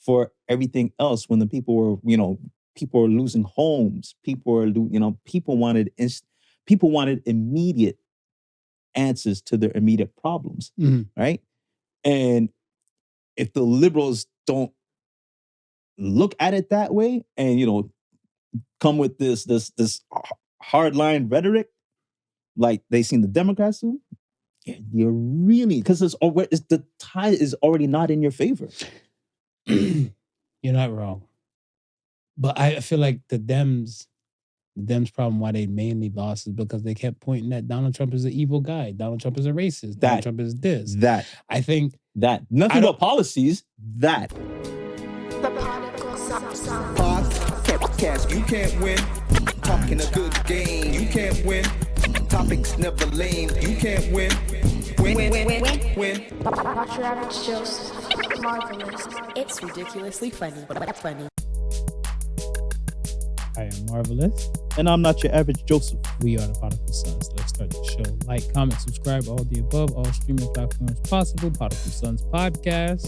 for everything else when the people were, people were losing homes. People were, people wanted immediate answers to their immediate problems, right? And if the liberals don't look at it that way and, come with this hardline rhetoric like they seen the Democrats do, you're really, because the tide is already not in your favor. You're not wrong. But I feel like the Dems problem why they mainly lost is because they kept pointing that Donald Trump is an evil guy. Donald Trump is a racist. Donald Trump is this. I think that. Nothing about policies. That. The Podical podcast, you can't win. Talking a good game, you can't win. Topics never lame, you can't win. Win. Not your average Joseph. Marvelous. It's ridiculously funny. I am Marvelous. And I'm not your average Joseph. We are the Podical Sons. Let's start the show. Like, comment, subscribe, all the above, all streaming platforms possible. Podical Sons Podcast,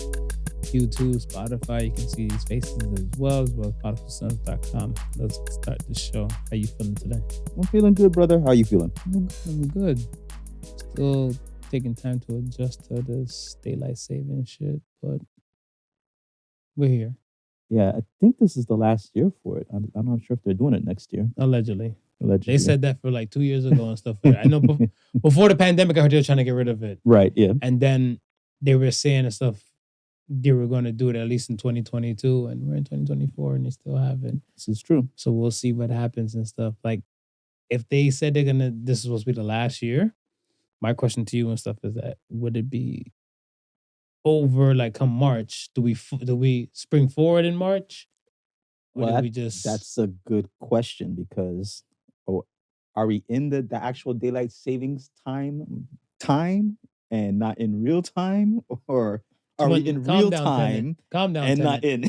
YouTube, Spotify. You can see these faces as well as podicalsons.com. Let's start the show. How you feeling today? I'm feeling good, brother. How you feeling? I'm good. Still taking time to adjust to this daylight saving shit, but we're here. Yeah, I think this is the last year for it. I'm not sure if they're doing it next year. Allegedly. They said that for like 2 years ago and stuff. I know before the pandemic, I heard they were trying to get rid of it. Right, yeah. And then they were saying and stuff, they were going to do it at least in 2022, and we're in 2024 and they still haven't. This is true. So we'll see what happens and stuff. Like, if they said this is supposed to be the last year, my question to you and stuff is that, would it be over like come March? Do we spring forward in March? Or well, that's a good question, because are we in the actual daylight savings time and not in real time, or are we in real time and not in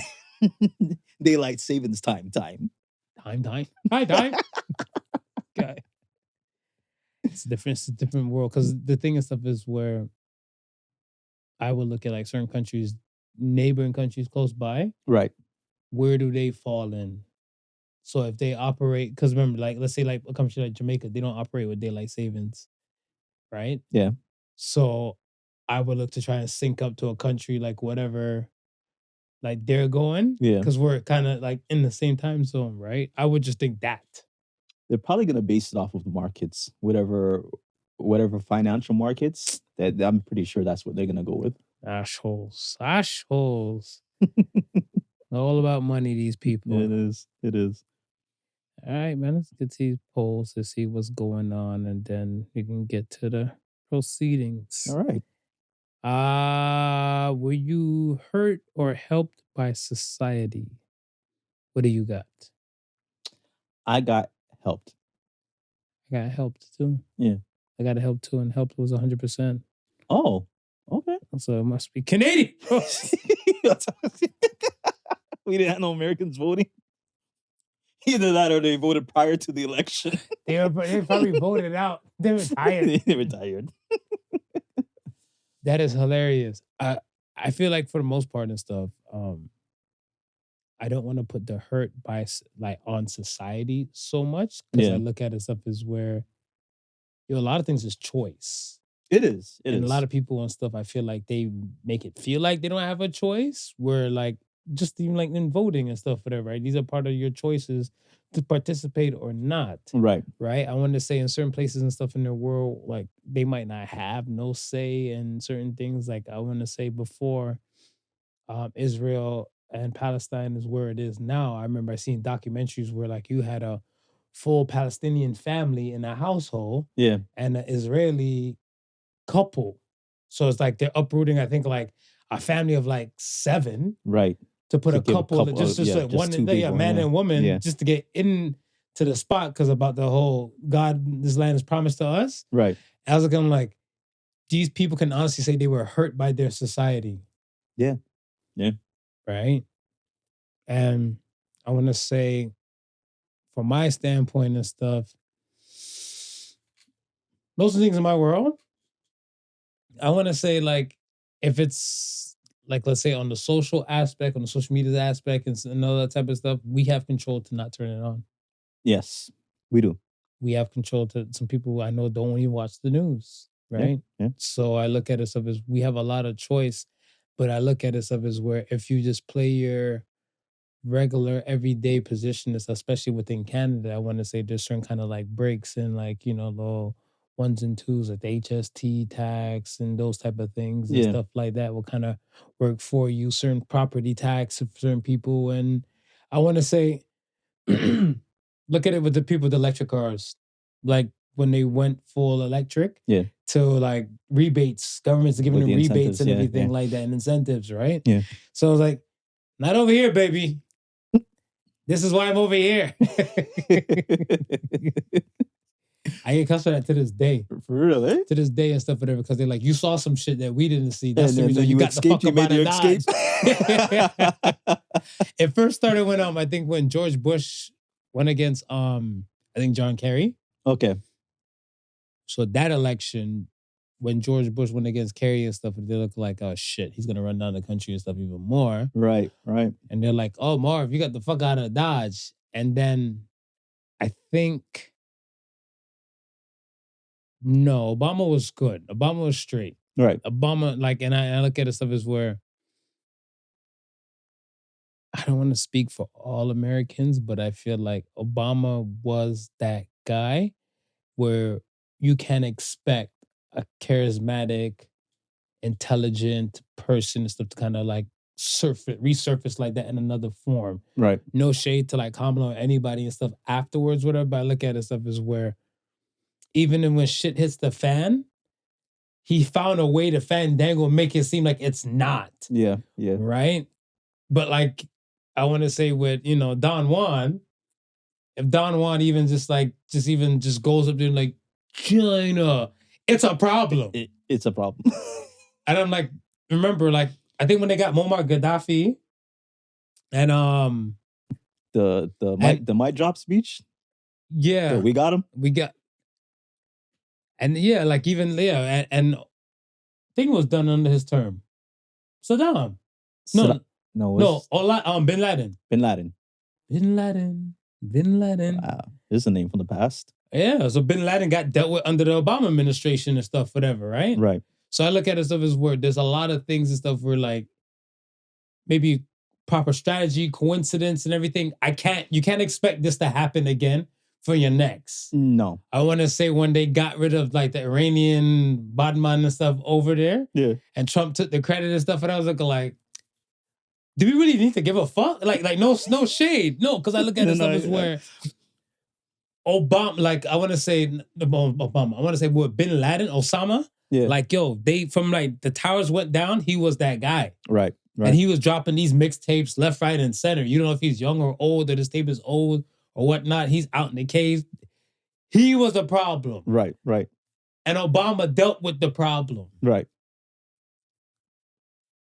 daylight savings time? Okay. It's a different world, because the thing and stuff is where I would look at like certain countries, neighboring countries close by. Right. Where do they fall in? So if they operate, because remember, like, let's say like a country like Jamaica, they don't operate with daylight savings, right? Yeah. So I would look to try and sync up to a country like whatever, like they're going. Yeah. Because we're kind of like in the same time zone, right? I would just think that. They're probably going to base it off of the markets, whatever financial markets. That I'm pretty sure that's what they're going to go with. Ashholes. All about money, these people. It is. All right, man. Let's get to these polls to see what's going on, and then we can get to the proceedings. All right. Were you hurt or helped by society? What do you got? I got helped. I got helped too. Yeah. I got helped too, and helped was 100%. Oh, okay. So it must be Canadian. We didn't have no Americans voting. Either that or they voted prior to the election. They probably voted out. They retired. They retired. That is hilarious. I feel like for the most part and stuff, I don't want to put the hurt by like on society so much, because I look at it stuff as where a lot of things is choice. It is. A lot of people and stuff, I feel like they make it feel like they don't have a choice, where like just even like in voting and stuff, whatever, right? These are part of your choices to participate or not. Right. Right. I want to say in certain places and stuff in the world, like they might not have no say in certain things. Like I want to say before Israel and Palestine is where it is now. I remember I seen documentaries where like you had a full Palestinian family in a household. Yeah. And an Israeli couple. So it's like they're uprooting, I think, like a family of like 7. Right. To put a couple just like one, man and woman, just to get into the spot, because about the whole God, this land is promised to us. Right. I was looking like, these people can honestly say they were hurt by their society. Yeah. Yeah. Right. And I want to say, from my standpoint and stuff, most of the things in my world, I want to say like, if it's like let's say on the social aspect, on the social media aspect, and all that type of stuff, we have control to not turn it on. Yes, we do. We have control to some people I know don't even watch the news, right? Yeah. So I look at it stuff as we have a lot of choice, but I look at it stuff as where if you just play your regular everyday position, especially within Canada, I want to say there's certain kind of like breaks and like, little ones and twos like the HST tax and those type of things and stuff like that will kind of work for you. Certain property tax of certain people. And I want to say, look at it with the people with electric cars. Like when they went full electric to like rebates, governments are giving them rebates and everything like that and incentives, right? Yeah. So I was like, not over here, baby. This is why I'm over here. I get cussed for that to this day. Really? To this day and stuff, whatever, because they're like, you saw some shit that we didn't see. That's and the reason you got escaped, the fuck up out of Dodge. Escape. It first started when I think when George Bush went against I think John Kerry. Okay. So that election, when George Bush went against Kerry and stuff, they look like, oh shit, he's gonna run down the country and stuff even more. Right. And they're like, oh Marv, you got the fuck out of Dodge. And then I think no, Obama was good. Obama was straight. Right. Obama, like, and I look at it stuff as where I don't want to speak for all Americans, but I feel like Obama was that guy where you can expect a charismatic, intelligent person and stuff to kind of like resurface like that in another form. Right. No shade to like Kamala or anybody and stuff afterwards, whatever, but I look at it stuff as where even when shit hits the fan, he found a way to fandangle and make it seem like it's not. Yeah. Right? But like, I want to say with, Don Juan, if Don Juan even just goes up there and like, China, it's a problem. It's a problem. And I'm like, remember, like, I think when they got Muammar Gaddafi and the mic drop speech. Yeah. We got him. And yeah, like even and thing was done under his term. Saddam. No, Bin Laden. Bin Laden. Wow. There's a name from the past. Yeah, so Bin Laden got dealt with under the Obama administration and stuff, whatever, right? Right. So I look at it stuff as where there's a lot of things and stuff where like maybe proper strategy, coincidence and everything. You can't expect this to happen again for your next. No. I want to say when they got rid of like the Iranian Badman and stuff over there. Yeah. And Trump took the credit and stuff, and I was looking like, do we really need to give a fuck? Like no shade. No, because I look at it stuff as where Obama, like I want to say Obama, I want to say what Bin Laden, Osama. Yeah. Like, yo, they from like the towers went down, he was that guy. Right. And he was dropping these mixtapes left, right, and center. You don't know if he's young or old, or this tape is old or whatnot. He's out in the caves. He was the problem. Right. And Obama dealt with the problem. Right.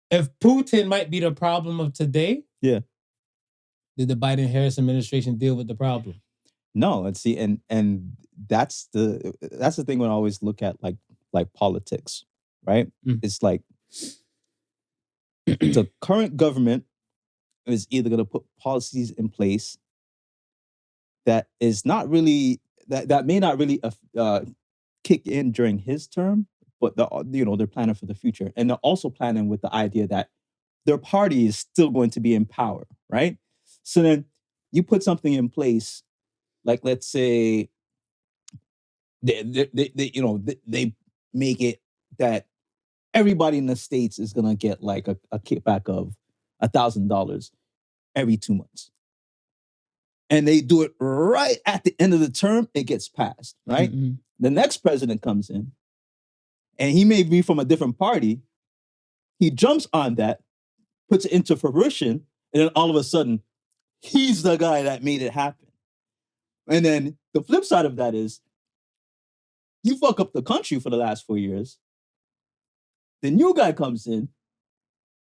If Putin might be the problem of today, did the Biden-Harris administration deal with the problem? No, let's see, and that's the thing when I always look at like politics, right? It's like the current government is either going to put policies in place that is not really that may not really kick in during his term, but they're planning for the future, and they're also planning with the idea that their party is still going to be in power, right? So then you put something in place, like let's say they make it that everybody in the States is gonna get like a kickback of $1,000 every 2 months. And they do it right at the end of the term, it gets passed, right? Mm-hmm. The next president comes in, and he may be from a different party. He jumps on that, puts it into fruition, and then all of a sudden, he's the guy that made it happen. And then the flip side of that is, you fuck up the country for the last 4 years. The new guy comes in.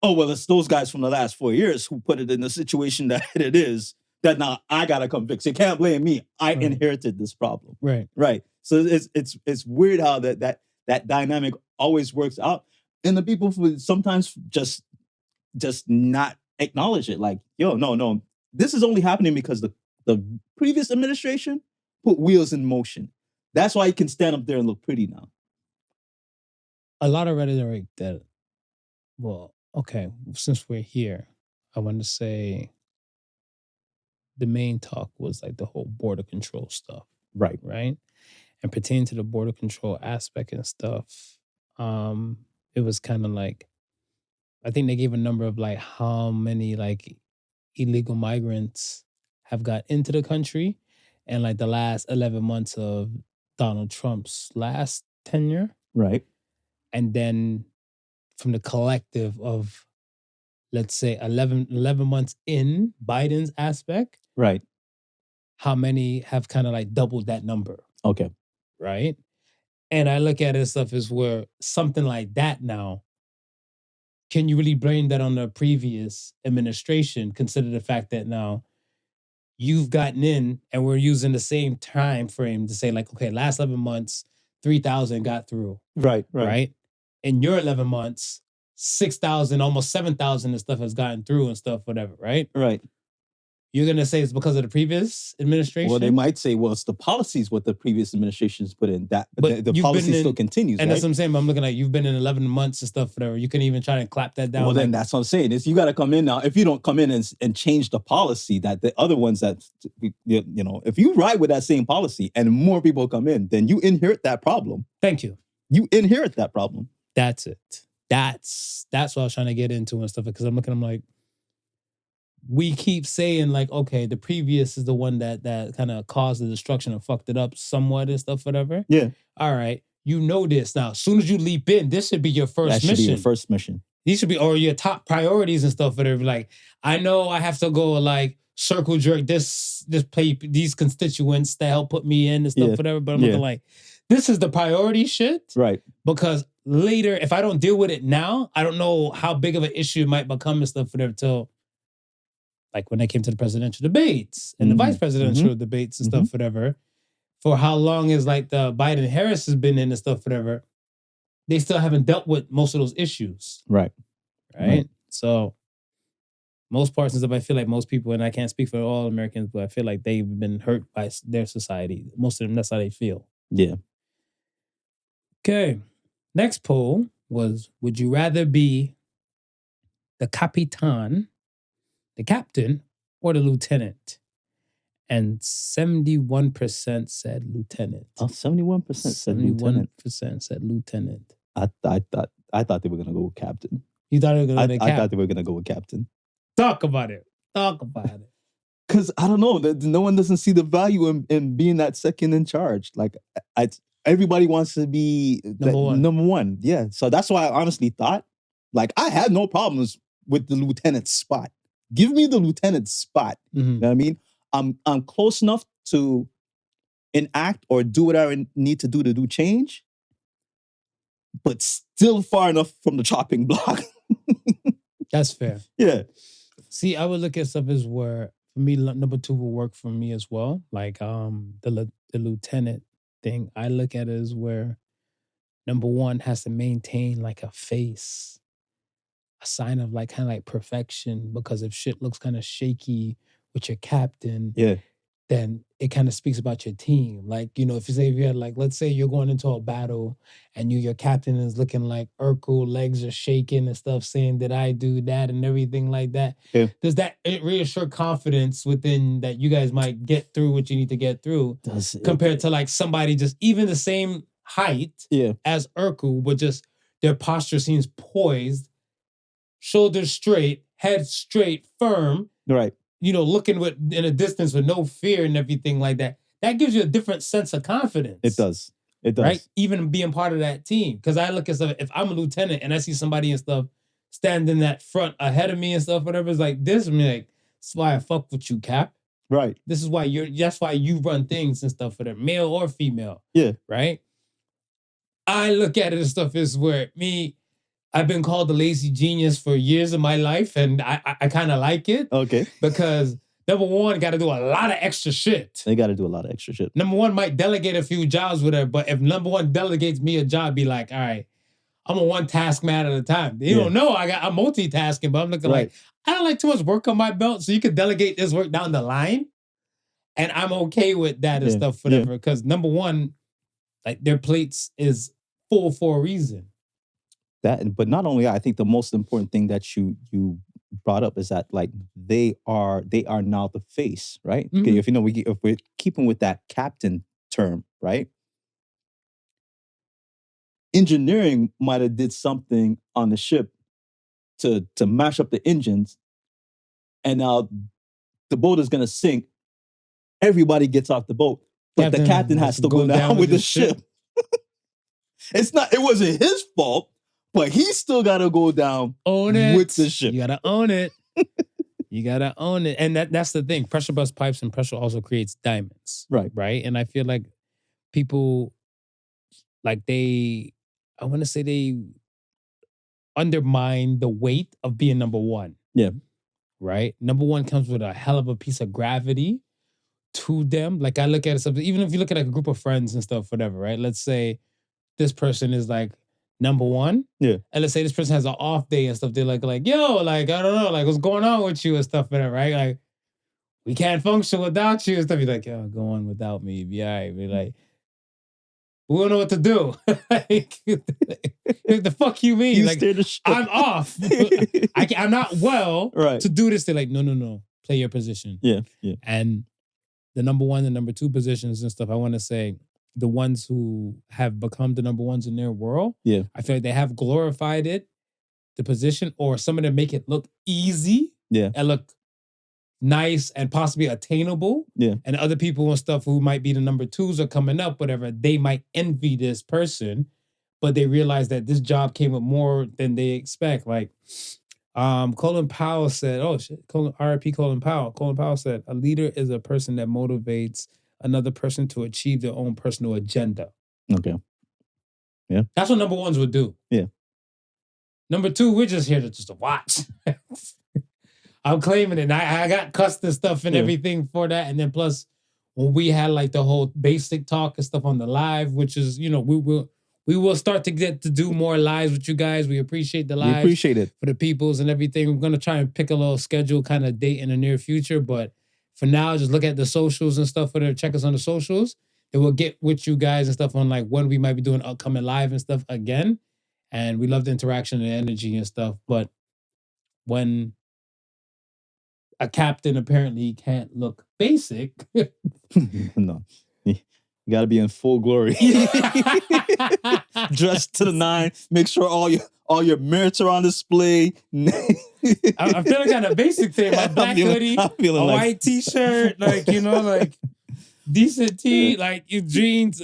Oh, well, it's those guys from the last 4 years who put it in the situation that it is, that now I gotta come fix it. You can't blame me. I inherited this problem. Right. So it's weird how that dynamic always works out. And the people sometimes just just not acknowledge it. Like, yo, no. This is only happening because the previous administration put wheels in motion. That's why you can stand up there and look pretty now. A lot of rhetoric that, well, okay, since we're here, I want to say the main talk was like the whole border control stuff. Right. And pertaining to the border control aspect and stuff, it was kind of like, I think they gave a number of like how many like illegal migrants have got into the country and like the last 11 months of Donald Trump's last tenure. Right. And then from the collective of, let's say 11 months in Biden's aspect. Right. How many have kind of like doubled that number. Okay. Right. And I look at it as stuff as where something like that now, can you really blame that on the previous administration? Consider the fact that now you've gotten in and we're using the same time frame to say like, okay, last 11 months, 3,000 got through. Right. In your 11 months, 6,000, almost 7,000 and stuff has gotten through and stuff, whatever, right? Right. You're going to say it's because of the previous administration? Well, they might say, well, it's the policies what the previous administrations put in. That the policy still continues, and right? that's what I'm saying. But I'm looking at you've been in 11 months and stuff, whatever. You can even try to clap that down. Well, then that's what I'm saying. Is you got to come in now. If you don't come in and change the policy, that the other ones that, you know, if you ride with that same policy and more people come in, then you inherit that problem. Thank you. You inherit that problem. That's it. That's what I was trying to get into and stuff. Because I'm like, we keep saying like, okay, the previous is the one that kind of caused the destruction and fucked it up somewhat and stuff, whatever. Yeah. All right. You know this now. As soon as you leap in, this should be your first mission. That should be your first mission. These should be, or your top priorities and stuff, whatever. Like, I know I have to go like circle jerk this play these constituents that help put me in and stuff, whatever. But I'm looking like, this is the priority shit. Right. Because later, if I don't deal with it now, I don't know how big of an issue it might become and stuff, whatever, till like when they came to the presidential debates and the vice presidential debates and stuff, whatever, for how long is like the Biden-Harris has been in and stuff, whatever, they still haven't dealt with most of those issues. Right. So most parts and stuff, I feel like most people, and I can't speak for all Americans, but I feel like they've been hurt by their society. Most of them, that's how they feel. Yeah. Okay. Next poll was, would you rather be the Capitan, the captain, or the lieutenant? And 71% said lieutenant. Oh, 71% said lieutenant. 71% said lieutenant. I thought they were gonna go with captain. You thought they were gonna go with captain? I thought they were gonna go with captain. Talk about it. Because I don't know, no one doesn't see the value in being that second in charge. Like everybody wants to be number one. Yeah. So that's why I honestly thought, like, I had no problems with the lieutenant spot. Give me the lieutenant spot. You know what I mean? I'm close enough to enact or do whatever I need to do change, but still far enough from the chopping block. That's fair. Yeah. See, I would look at stuff as where, for me, number 2 will work for me as well. Like the lieutenant thing, I look at it as where number 1 has to maintain like a face, a sign of like kind of like perfection, because if shit looks kind of shaky with your captain, then it kind of speaks about your team. Like, you know, if you had like, let's say you're going into a battle and your captain is looking like Urkel, legs are shaking and stuff, saying, did I do that and everything like that? Yeah. Does that reassure confidence within that you guys might get through what you need to get through, compared to like somebody just even the same height as Urkel, but just their posture seems poised, shoulders straight, head straight, firm. Right. You know, looking in a distance with no fear and everything like that. That gives you a different sense of confidence. It does. Right? Even being part of that team. Because I look at stuff, if I'm a lieutenant and I see somebody and stuff standing that front ahead of me and stuff, whatever, it's like this, I'm like, that's why I fuck with you, Cap. Right. This is why that's why you run things and stuff, whether male or female. Yeah. Right? I look at it and stuff is where I've been called the lazy genius for years of my life, and I kind of like it. Okay. Because number 1, got to do a lot of extra shit. They got to do a lot of extra shit. Number 1 might delegate a few jobs with her, but if number 1 delegates me a job, be like, all right, I'm a one task man at a time. They don't know I'm multitasking, but I'm looking like, I don't like too much work on my belt, so you could delegate this work down the line. And I'm okay with that and stuff, whatever. Because number one, like their plates is full for a reason. But not only that, I think the most important thing that you brought up is that like they are now the face, right? Mm-hmm. If we're keeping with that captain term, right? Engineering might have did something on the ship to mash up the engines, and now the boat is gonna sink. Everybody gets off the boat, but the captain has to go down with the ship. It wasn't his fault, but he still gotta go down with the ship. You gotta own it. You gotta own it. And that's the thing. Pressure bust pipes and pressure also creates diamonds. Right. Right. And I feel like people like they undermine the weight of being number one. Yeah. Right? Number one comes with a hell of a piece of gravity to them. Like I look at it, even if you look at like a group of friends and stuff, whatever, right? Let's say this person is like number one. Yeah. And let's say this person has an off day and stuff. They're like, yo, like, I don't know, like what's going on with you and stuff, whatever, right? Like, we can't function without you and stuff. You're like, yo, go on without me. Be all right. Be like, we don't know what to do. Like, the fuck you mean? Like, I'm off. I'm not well to do this. They're like, no. Play your position. Yeah. And the number one and number two positions and stuff, I want to say the ones who have become the number ones in their world, I feel like they have glorified the position, or some of them make it look easy and look nice and possibly attainable. Yeah. And other people and stuff who might be the number twos or coming up, whatever, they might envy this person, but they realize that this job came with more than they expect. Like Colin Powell said, R.I.P. Colin Powell. Colin Powell said, a leader is a person that motivates another person to achieve their own personal agenda. Okay. Yeah. That's what number ones would do. Yeah. Number two, we're just here to watch. I'm claiming it. I got custom stuff and everything for that. And then plus, when we had like the whole basic talk and stuff on the live, which is, we will start to get to do more lives with you guys. We appreciate the lives. We appreciate it. For the peoples and everything. We're going to try and pick a little schedule kind of date in the near future. But for now, just look at the socials and stuff. Check us on the socials. And we'll get with you guys and stuff on like when we might be doing upcoming live and stuff again. And we love the interaction and energy and stuff. But when a captain apparently can't look basic. No. You got to be in full glory. Dressed to the nine. Make sure all your merits are on display. I'm feeling kind of basic today. My black hoodie, a white t-shirt, like decent tee, like your jeans.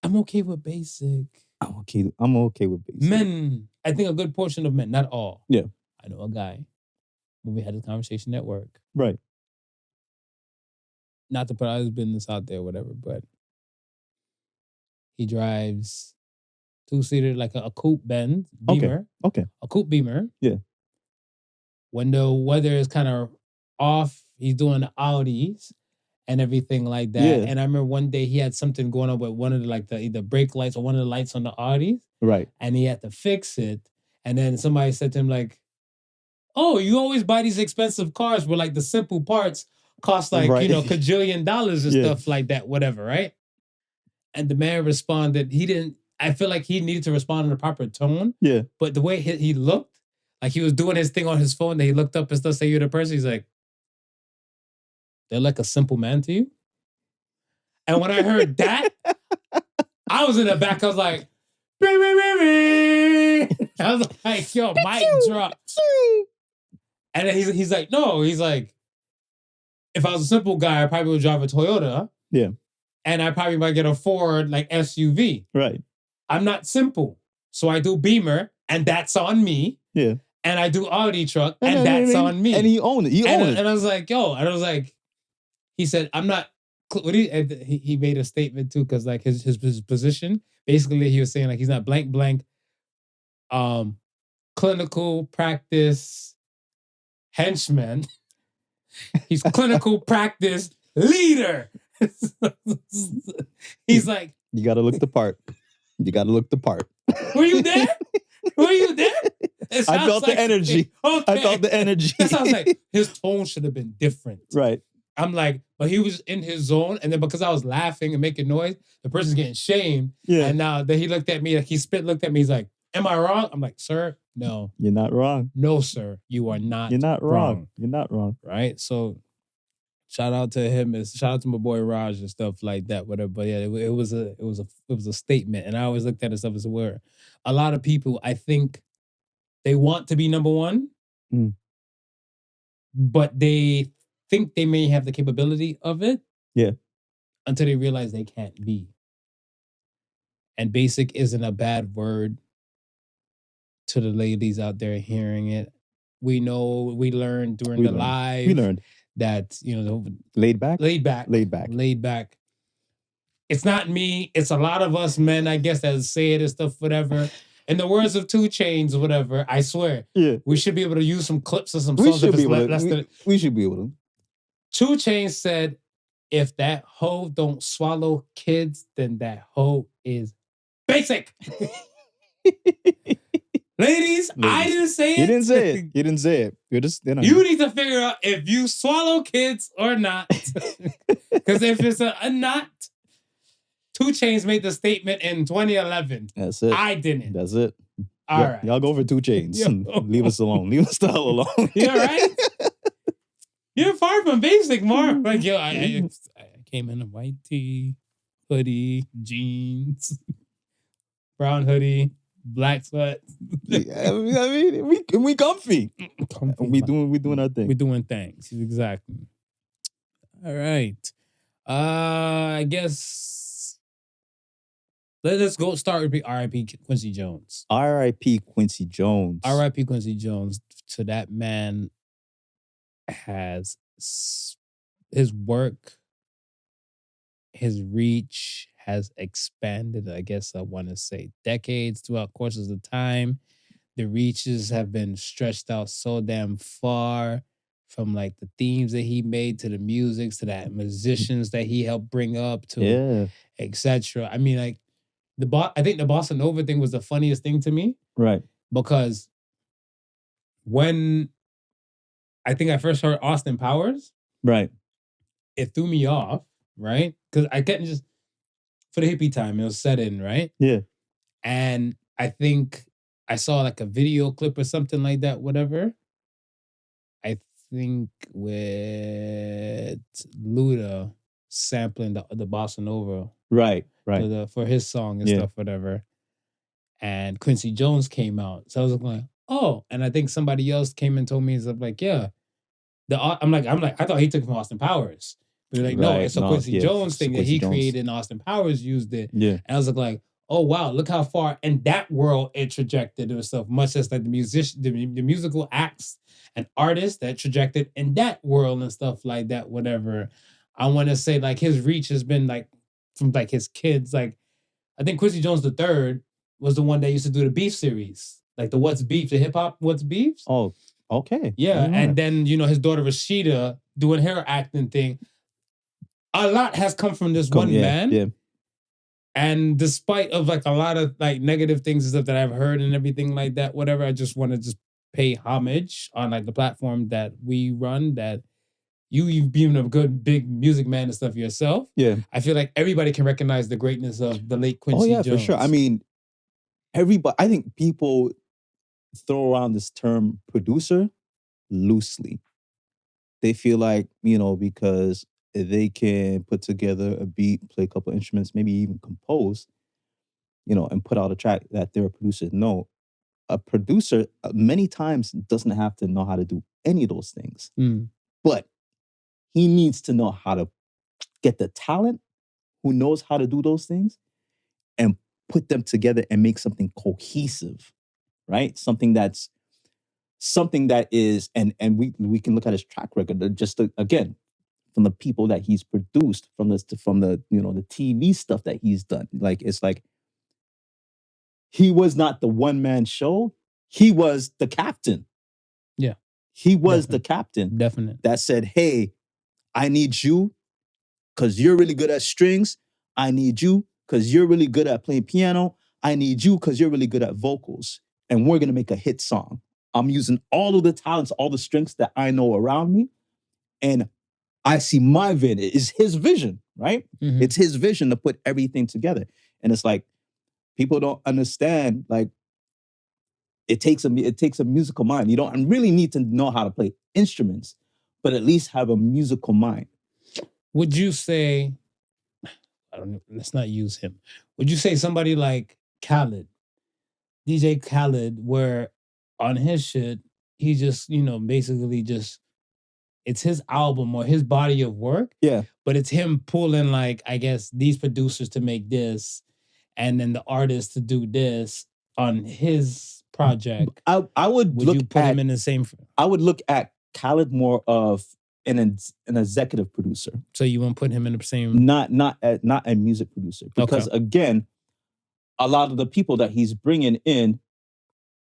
I'm okay with basic. I'm okay with basic. Men, I think a good portion of men, not all. Yeah. I know a guy when we had this conversation at work. Right. Not to put all his business out there, whatever, but he drives two-seater, like a coupe Benz, Beamer. Okay. A coupe Beamer. Yeah. When the weather is kind of off, he's doing the Audis and everything like that. Yeah. And I remember one day he had something going on with one of the either brake lights or one of the lights on the Audis. Right. And he had to fix it. And then somebody said to him like, oh, you always buy these expensive cars where like the simple parts cost like, $1,000,000,000 and stuff like that, whatever, right? And the man responded, I feel like he needed to respond in a proper tone. Yeah. But the way he looked, like he was doing his thing on his phone, then he looked up and stuff, say you're the person, he's like, they're like a simple man to you? And when I heard that, I was in the back, I was like, I was like, yo, mic drop. And then he's like, no, he's like, if I was a simple guy, I probably would drive a Toyota. Yeah. And I probably might get a Ford like SUV. Right. I'm not simple. So I do Beamer, and that's on me. Yeah. And I do Audi truck, and that's on me. And you own it. And I was like, yo, and I was like, he said, I'm not, he made a statement too, because like his position, basically he was saying like he's not blank, clinical practice henchman. He's clinical practice leader. He's like, you got to look the part. You got to look the part. Were you there? Were you there? I felt the energy. Okay. I felt the energy. That sounds like his tone should have been different. Right. I'm like, but he was in his zone, and then because I was laughing and making noise, the person's getting shamed. Yeah. And now that he looked at me, like he looked at me, he's like, "Am I wrong?" I'm like, "Sir, no. You're not wrong. No, sir, you are not. You're not wrong. You're not wrong. Right? So shout out to him, and shout out to my boy Raj and stuff like that, whatever. But yeah, it was a statement. And I always looked at it stuff as a word. A lot of people, I think, they want to be number one, but they think they may have the capability of it. Yeah. Until they realize they can't be. And basic isn't a bad word to the ladies out there hearing it. We know, we learned during the live. We learned that, laid back. It's not me. It's a lot of us men, I guess, that say it and stuff, whatever. In the words of 2 Chainz, whatever, I swear, we should be able to use some clips of some songs. We should be able to. 2 Chainz said, if that hoe don't swallow kids, then that hoe is basic. Ladies, I didn't say it. You didn't say it. You didn't say it. You're just, you need to figure out if you swallow kids or not. Because if it's a not, 2 Chainz made the statement in 2011. That's it. I didn't. That's it. All right. Y'all go for 2 Chainz. Leave us alone. Leave us the hell alone. You all right? You're far from basic, Mark. Like, yo, I came in a white tee, hoodie, jeans, brown hoodie, black sweat. I mean, we comfy. We doing our thing. We doing things. Exactly. All right. I guess let's go start with R.I.P. Quincy Jones. R.I.P. Quincy Jones. R.I.P. Quincy Jones. To that man has his work, his reach has expanded, I guess I want to say decades throughout courses of time. The reaches have been stretched out so damn far, from like the themes that he made to the music to the musicians that he helped bring up to etc. I mean, like I think the Bossa Nova thing was the funniest thing to me. Right. Because when I think I first heard Austin Powers, right, it threw me off, right? Because I couldn't just, for the hippie time, it was set in, right? Yeah. And I think I saw like a video clip or something like that, whatever. I think with Luda sampling the Bossa Nova. Right. For his song and stuff, whatever. And Quincy Jones came out. So I was like, oh, and I think somebody else came and told me, it's like, yeah. I'm like, I thought he took it from Austin Powers. But they're like, no, it's a Quincy Jones thing that he created and Austin Powers used it. Yeah. And I was like, oh wow, look how far in that world it trajected itself, much as like the musical acts and artists that trajected in that world and stuff like that, whatever. I want to say like his reach has been like from like his kids. Like I think Quincy Jones III was the one that used to do the Beef series. Like the What's Beef, the hip hop What's Beefs. Oh, okay. Yeah. And then, his daughter Rashida doing her acting thing. A lot has come from this one man. Yeah. And despite of like a lot of like negative things and stuff that I've heard and everything like that, whatever, I just want to just pay homage on like the platform that we run, that you've been a good big music man and stuff yourself. Yeah. I feel like everybody can recognize the greatness of the late Quincy Jones. For sure. I mean, I think people throw around this term producer loosely. They feel like, because they can put together a beat, play a couple instruments, maybe even compose, and put out a track, that they're a producer. No, a producer many times doesn't have to know how to do any of those things. But he needs to know how to get the talent who knows how to do those things and put them together and make something cohesive, right? Something that is, and we can look at his track record, just again, from the people that he's produced, from the the TV stuff that he's done. Like, it's like, he was not the one-man show. He was the captain. Yeah. He was the captain. Definitely. That said, hey, I need you because you're really good at strings. I need you because you're really good at playing piano. I need you because you're really good at vocals, and we're gonna make a hit song. I'm using all of the talents, all the strengths that I know around me, and I see my vision. It's his vision, right? Mhm. It's his vision to put everything together. And it's like, people don't understand, like, it takes a musical mind. You don't really need to know how to play instruments, but at least have a musical mind. Would you say, I don't know, let's not use him. Would you say somebody like Khaled, DJ Khaled, where on his shit, he just, basically just, it's his album or his body of work, Yeah. but it's him pulling, like, I guess, these producers to make this, and then the artist to do this on his project. I would Would look you put at him in the same? I would look at Khaled more of an executive producer, So you won't put him in the same? not a music producer, because again, a lot of the people that he's bringing in,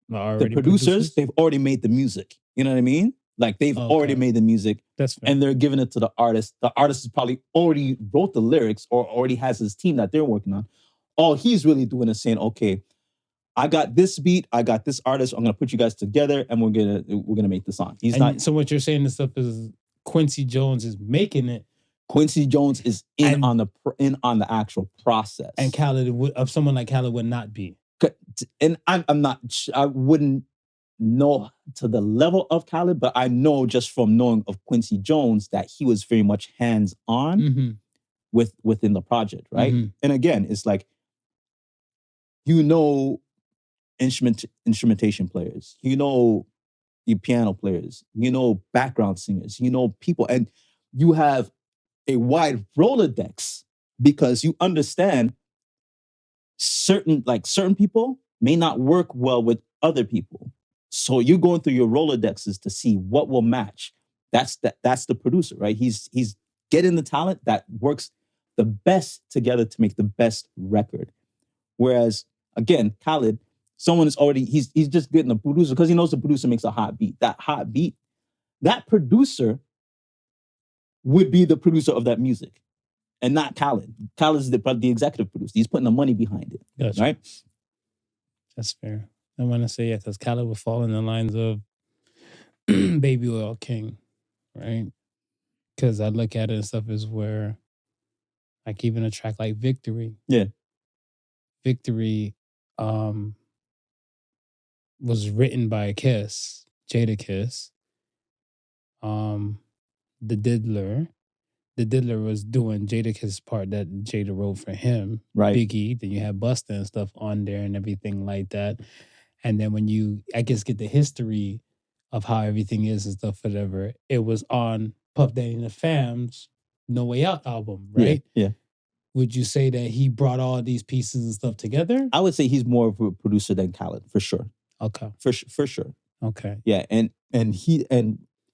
the producers, they've already made the music. You know what I mean? Like, they've already made the music. That's fair. And they're giving it to the artist. The artist has probably already wrote the lyrics or already has his team that they're working on. All he's really doing is saying, okay, I got this beat, I got this artist, I'm gonna put you guys together and we're gonna make the song. So what you're saying, this stuff is Quicy Jones is making it. Quincy Jones is in on the actual process. And Khaled of someone like Khaled would not be. And I wouldn't know to the level of Khaled, but I know just from knowing of Quicy Jones that he was very much hands-on within the project, right? Mm-hmm. And again, it's like, instrumentation players, your piano players, background singers, people, and you have a wide Rolodex because you understand certain people may not work well with other people. So you're going through your Rolodexes to see what will match. That's the producer, right? He's getting the talent that works the best together to make the best record. Whereas, again, Khaled, someone is already, he's just getting a producer because he knows the producer makes a hot beat. That hot beat, that producer would be the producer of that music and not Khaled. Khaled is the executive producer. He's putting the money behind it, gotcha. Right? That's fair. I want to say, yeah, because Khaled would fall in the lines of Baby Oil King, right? Because I look at it and stuff is where, like, even a track like Victory. Yeah. Victory was written by Kiss, Jada Kiss. The Diddler was doing Jada Kiss' part that Jada wrote for him. Right. Biggie. Then you have Busta and stuff on there and everything like that. And then when you, I guess, get the history of how everything is and stuff, whatever, it was on Puff Daddy and the Fam's No Way Out album, right? Yeah. Would you say that he brought all these pieces and stuff together? I would say he's more of a producer than Khaled, for sure. Okay. For sure. Okay. Yeah, and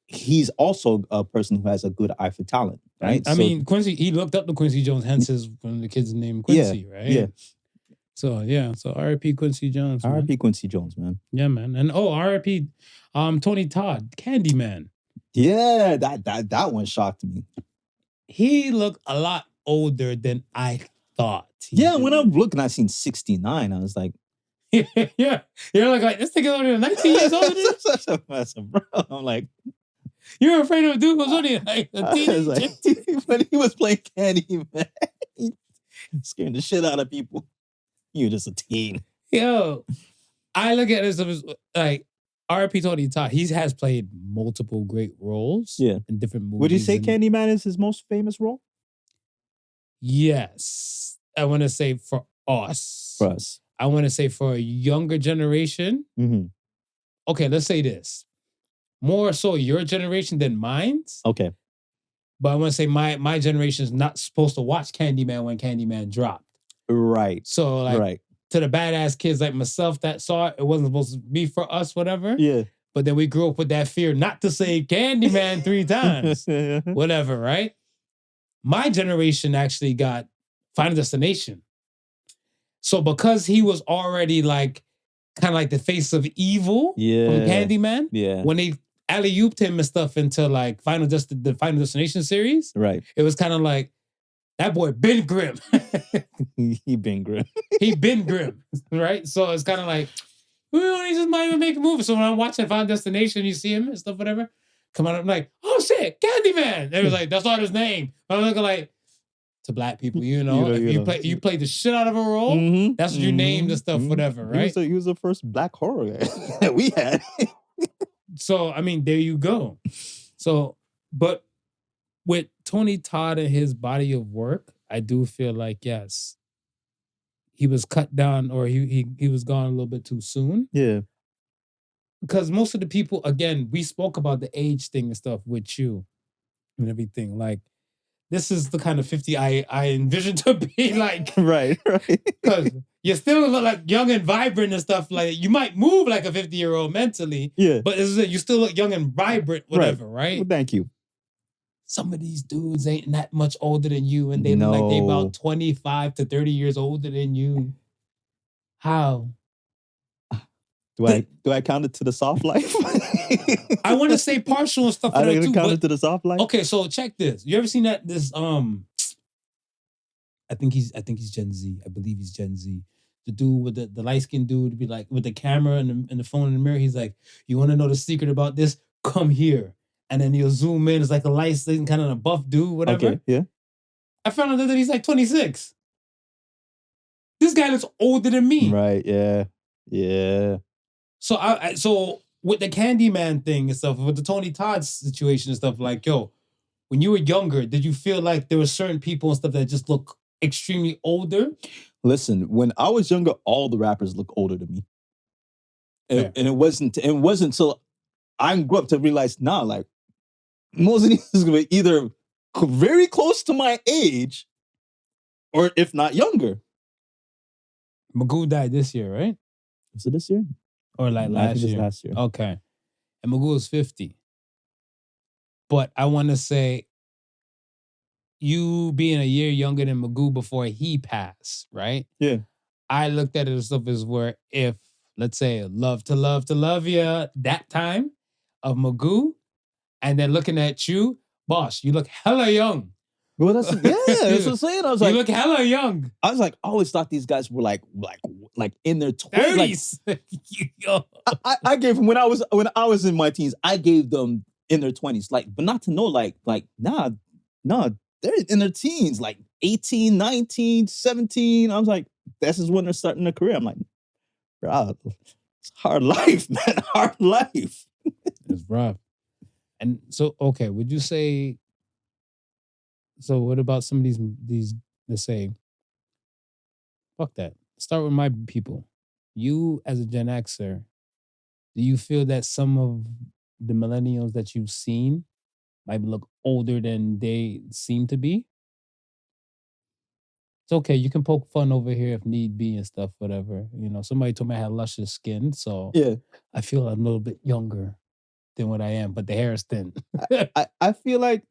he's also a person who has a good eye for talent, right? I mean, Quincy, he looked up to Quicy Jones, hence one of the kids named Quincy, right? Yeah. So R.I.P. Quincy Jones. R.I.P. Quincy Jones, man. Yeah, man. And R.I.P. Tony Todd, Candyman. Yeah, that one shocked me. He looked a lot older than I thought. When I'm looking, I seen 69. I was like, yeah. You're like this nigga only 19 years older than such a mess, bro. I'm like, you're afraid of a dude who's only like a teenager. Like, when he was playing Candyman, scaring the shit out of people. You're just a teen. Yo, I look at this as like R.I.P. Tony Todd. He has played multiple great roles in different movies. Would you say Candyman is his most famous role? Yes. I want to say for us. For us. I want to say for a younger generation. Mm-hmm. Okay, let's say this. More so your generation than mine's. Okay. But I want to say my generation is not supposed to watch Candyman when Candyman dropped. Right. So to the badass kids like myself that saw it, it wasn't supposed to be for us, whatever. Yeah. But then we grew up with that fear not to say Candyman 3 times. Whatever, right? My generation actually got Final Destination. So because he was already like kind of like the face of evil from Candyman, when they alley-ooped him and stuff into like the Final Destination series, right? It was kind of like, That boy been grim. He been grim. He been grim, right? So it's kind of like, well, he just might even make a movie. So when I'm watching Final Destination, you see him and stuff, whatever. Come on, I'm like, oh shit, Candyman. They was like, that's not his name. But I'm looking like, to black people, if you play the shit out of a role, that's what you named and stuff, whatever, right? He was the first black horror guy that we had. So, I mean, there you go. So, but with Tony Todd and his body of work, I do feel like, yes, he was cut down or he was gone a little bit too soon. Yeah. Because most of the people, again, we spoke about the age thing and stuff with you and everything. Like, this is the kind of 50 I envision to be like. Right. Because you still look like young and vibrant and stuff. Like, you might move like a 50-year-old mentally. Yeah. But you still look young and vibrant, whatever, right? Well, thank you. Some of these dudes ain't that much older than you, and they look like they about 25 to 30 years older than you. How? Do I count it to the soft life? I want to say partial and stuff. I don't even count it to the soft life. Okay, so check this. You ever seen that? I think he's Gen Z. I believe he's Gen Z. The dude with the light skinned dude be like with the camera and the phone in the mirror. He's like, you want to know the secret about this? Come here. And then he'll zoom in. It's like a light skin, kind of a buff dude, whatever. Okay, yeah. I found out that he's like 26. This guy looks older than me. Right, yeah. Yeah. So with the Candyman thing and stuff, with the Tony Todd situation and stuff, like, yo, when you were younger, did you feel like there were certain people and stuff that just look extremely older? Listen, when I was younger, all the rappers look older than me. And it wasn't until I grew up to realize, like, most of these is going to be either very close to my age or if not younger. Magoo died this year, right? Was it this year? Or like last year? Last year. Okay. And Magoo is 50. But I want to say, you being a year younger than Magoo before he passed, right? Yeah. I looked at it as stuff as where if, let's say, Love to Love Ya, that time of Magoo, and then looking at you, boss, you look hella young. Well, that's what I'm saying. I was like, you look hella young. I was like, I always thought these guys were like in their 20s. I gave them when I was in my teens, I gave them in their 20s, like, but not to know, nah, they're in their teens, like 18, 19, 17. I was like, this is when they're starting their career. I'm like, bro, it's hard life, man, hard life. It's rough. And so, okay, would you say, so what about some of these, let's say, fuck that. Start with my people. You as a Gen Xer, do you feel that some of the millennials that you've seen might look older than they seem to be? It's okay. You can poke fun over here if need be and stuff, whatever. You know, somebody told me I had luscious skin, so yeah, I feel I'm a little bit younger than what I am, but the hair is thin. I feel like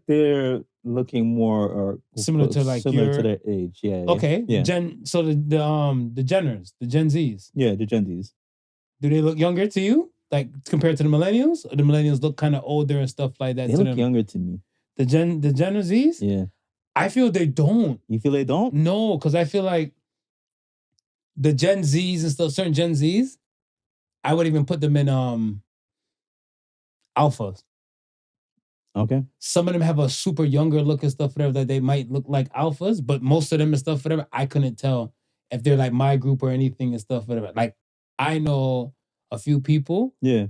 they're looking more similar to their age. Yeah. Okay. Yeah. So the Jenners, the Gen Zs. Yeah, the Gen Zs. Do they look younger to you? Like compared to the millennials? Or the millennials look kind of older and stuff like that? They look younger to me. The Gen Zs? Yeah. I feel they don't. You feel they don't? No, because I feel like the Gen Zs and stuff, certain Gen Zs, I would even put them in alphas. Okay. Some of them have a super younger look and stuff, whatever, that they might look like alphas, but most of them and stuff, whatever, I couldn't tell if they're like my group or anything and stuff, whatever. Like, I know a few people. Yeah.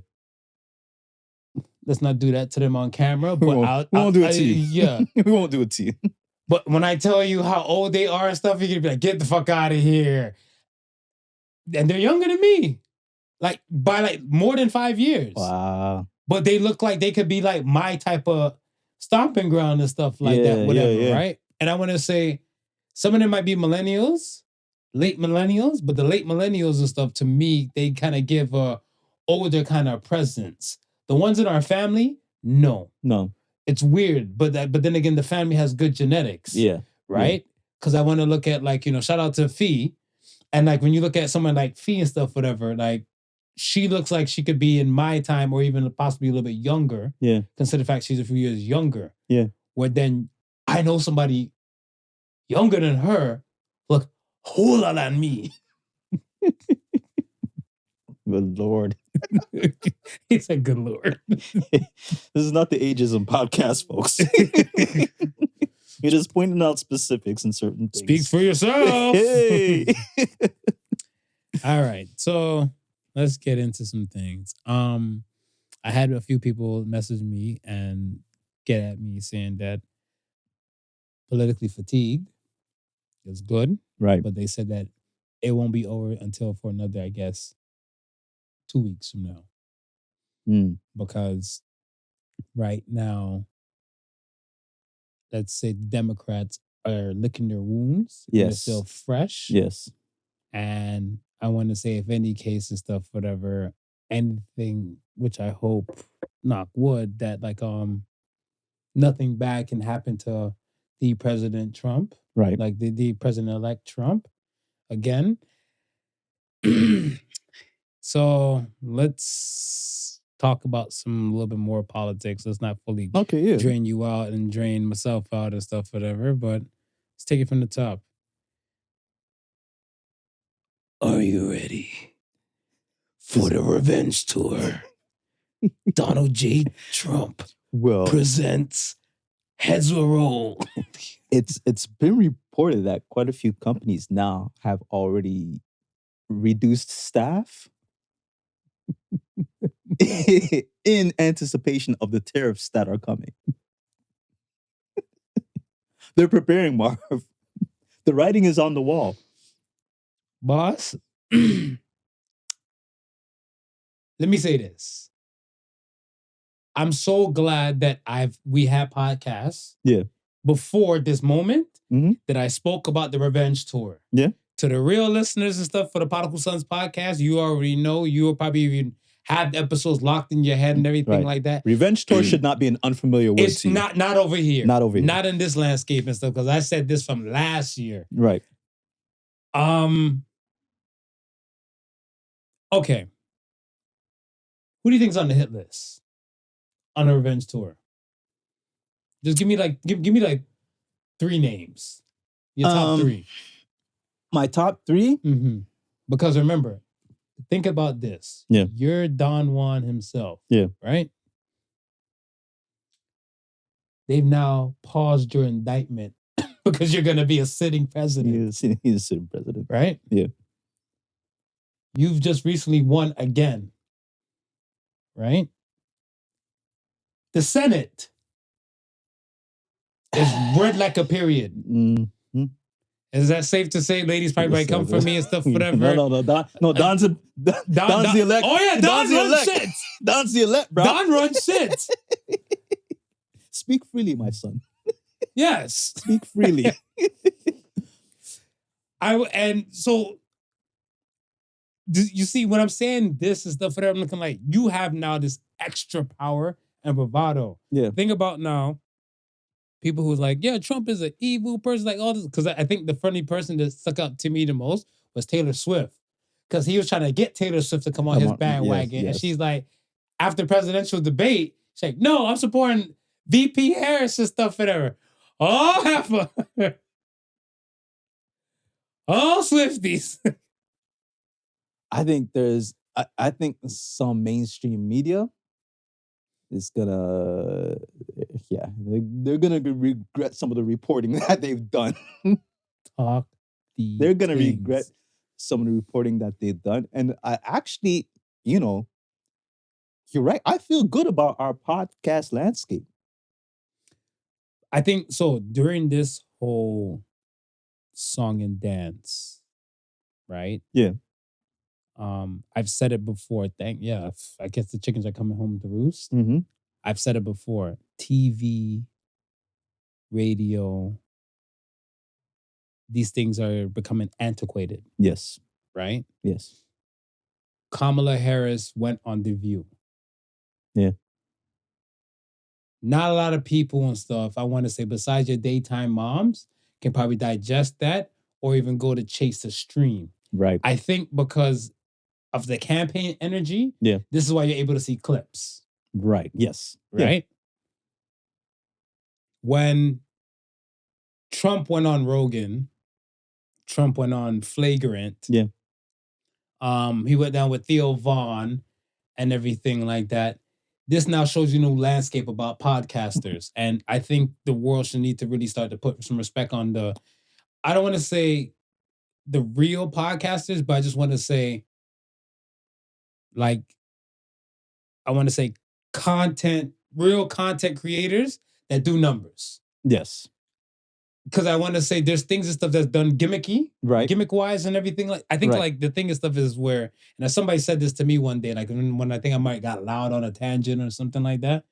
Let's not do that to them on camera, but we won't do it to you. Yeah. We won't do it to you. But when I tell you how old they are and stuff, you're gonna be like, get the fuck out of here. And they're younger than me. Like, by like more than 5 years. Wow. But they look like they could be like my type of stomping ground and stuff like that, whatever, right? And I want to say, some of them might be millennials, late millennials, but the late millennials and stuff, to me, they kind of give a older kind of presence. The ones in our family, no. It's weird, but then again, the family has good genetics. Yeah. Right? Because I want to look at, like, you know, shout out to Fee. And like when you look at someone like Fee and stuff, whatever, like she looks like she could be in my time or even possibly a little bit younger. Yeah. Consider the fact she's a few years younger. Yeah. Where then I know somebody younger than her look older than me. Good Lord. He said, good Lord. This is not the ageism podcast, folks. You're just pointing out specifics and certain things. Speak for yourself. Hey. All right. So let's get into some things. I had a few people message me and get at me saying that politically fatigued is good. Right. But they said that it won't be over until for another, I guess, 2 weeks from now. Because right now, let's say the Democrats are licking their wounds. Yes. They're still fresh. Yes. And I want to say if any case and stuff, whatever, anything, which I hope, knock wood, that like nothing bad can happen to the President Trump. Right. Like the President-elect Trump again. So let's talk about a little bit more politics. Let's not fully drain you out and drain myself out and stuff, whatever. But let's take it from the top. Are you ready for the revenge tour? Donald J. Trump presents Heads Will Roll. It's been reported that quite a few companies now have already reduced staff in anticipation of the tariffs that are coming. They're preparing, Marv. The writing is on the wall. Boss, let me say this. I'm so glad that we had podcasts before this moment that I spoke about the revenge tour. Yeah. To the real listeners and stuff for the Podical Sons podcast, you already know. You will probably even have the episodes locked in your head and everything like that. Revenge tour should not be an unfamiliar word it's to you. Not over here. Not over here. Not in this landscape and stuff, because I said this from last year. Right. Okay. Who do you think's on the hit list on a revenge tour? Just give me like three names. Your top three. My top three? Mm-hmm. Because remember, think about this. Yeah. You're Don Juan himself. Yeah. Right? They've now paused your indictment because you're going to be a sitting president. He's a sitting president. Right? Yeah. You've just recently won again. Right? The Senate is red like a period. Mm-hmm. Is that safe to say? Ladies probably might come for me and stuff, whatever. No. Don's the elect. Oh yeah, Don runs shit. Don's the elect, bro. Don runs shit. Speak freely, my son. Yes. Speak freely. And so you see when I'm saying this and stuff, whatever, I'm looking like you have now this extra power and bravado. Yeah. Think about now. People who's like, yeah, Trump is an evil person, like all this. Because I think the funny person that stuck out to me the most was Taylor Swift. Because he was trying to get Taylor Swift to come on his bandwagon. Yes. And she's like, after presidential debate, she's like, no, I'm supporting VP Harris and stuff, whatever. Oh, heifer. Oh, Swifties. I think I think some mainstream media is gonna, they're gonna regret some of the reporting that they've done. They're gonna regret some of the reporting that they've done. And I actually, you're right. I feel good about our podcast landscape. I think so. During this whole song and dance, right? Yeah. I've said it before. I guess the chickens are coming home to roost. Mm-hmm. I've said it before. TV, radio, these things are becoming antiquated. Yes. Right? Yes. Kamala Harris went on The View. Yeah. Not a lot of people and stuff, I want to say, besides your daytime moms, can probably digest that or even go to chase the stream. Right. I think because of the campaign energy, this is why you're able to see clips. Right. Yes. Right? Yeah. When Trump went on Rogan. Trump went on Flagrant. Yeah. He went down with Theo Vaughn and everything like that. This now shows you new landscape about podcasters. And I think the world should need to really start to put some respect on I don't want to say the real podcasters, but I just want to say, like, I want to say real content creators that do numbers. Yes. Because I want to say there's things and stuff that's done gimmick wise and everything. Like, I think like the thing and stuff is where, and somebody said this to me one day, like when I think I might got loud on a tangent or something like that.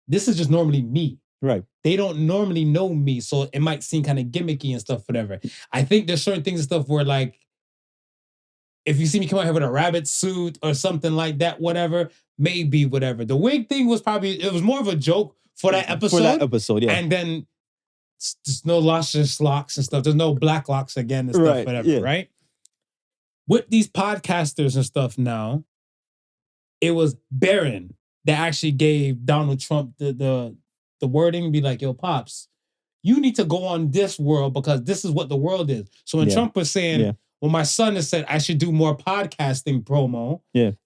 This is just normally me. Right. They don't normally know me, so it might seem kind of gimmicky and stuff, whatever. I think there's certain things and stuff where, like, if you see me come out here with a rabbit suit or something like that, whatever, maybe whatever. The wig thing was it was more of a joke for that episode. Yeah. And then there's no luscious locks and stuff. There's no black locks again and stuff, whatever, right? With these podcasters and stuff now, it was Barron that actually gave Donald Trump the wording, be like, yo, Pops, you need to go on this world because this is what the world is. So when Trump was saying, well, my son has said I should do more podcasting promo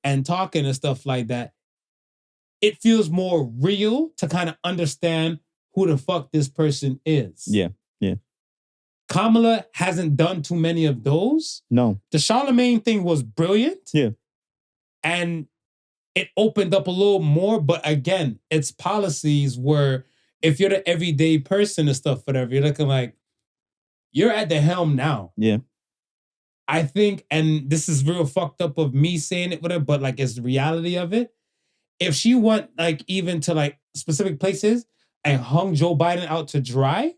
and talking and stuff like that, it feels more real to kind of understand who the fuck this person is. Yeah. Kamala hasn't done too many of those. No. The Charlemagne thing was brilliant. Yeah. And it opened up a little more, but again, it's policies where if you're the everyday person and stuff, whatever, you're looking like, you're at the helm now. Yeah. I think, and this is real fucked up of me saying it, whatever, but like it's the reality of it. If she went like even to like specific places and hung Joe Biden out to dry,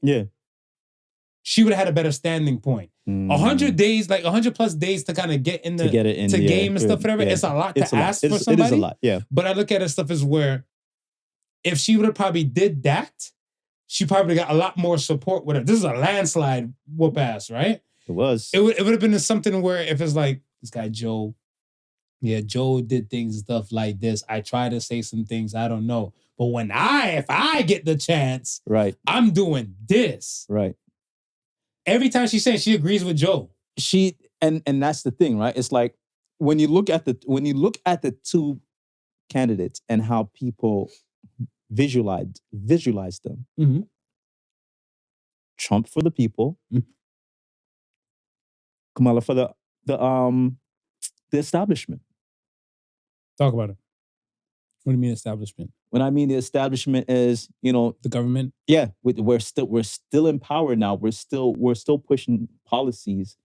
she would have had a better standing point. 100 days, like 100 plus days to kind of get in the game and stuff, whatever. It's a lot to ask for somebody. It is a lot, yeah. But I look at it stuff as where if she would have probably did that, she probably got a lot more support with her. This is a landslide whoop ass, right? It was. It would have been something where if it's like, this guy Joe, Joe did things and stuff like this. I try to say some things, I don't know. But if I get the chance, I'm doing this. Right. Every time she's saying she agrees with Joe. And that's the thing, right? It's like when you look at the two candidates and how people visualize them. Mm-hmm. Trump for the people. Mm-hmm. Kamala for the establishment. Talk about it. What do you mean establishment? When I mean the establishment is, the government. Yeah, we're still in power now. We're still pushing policies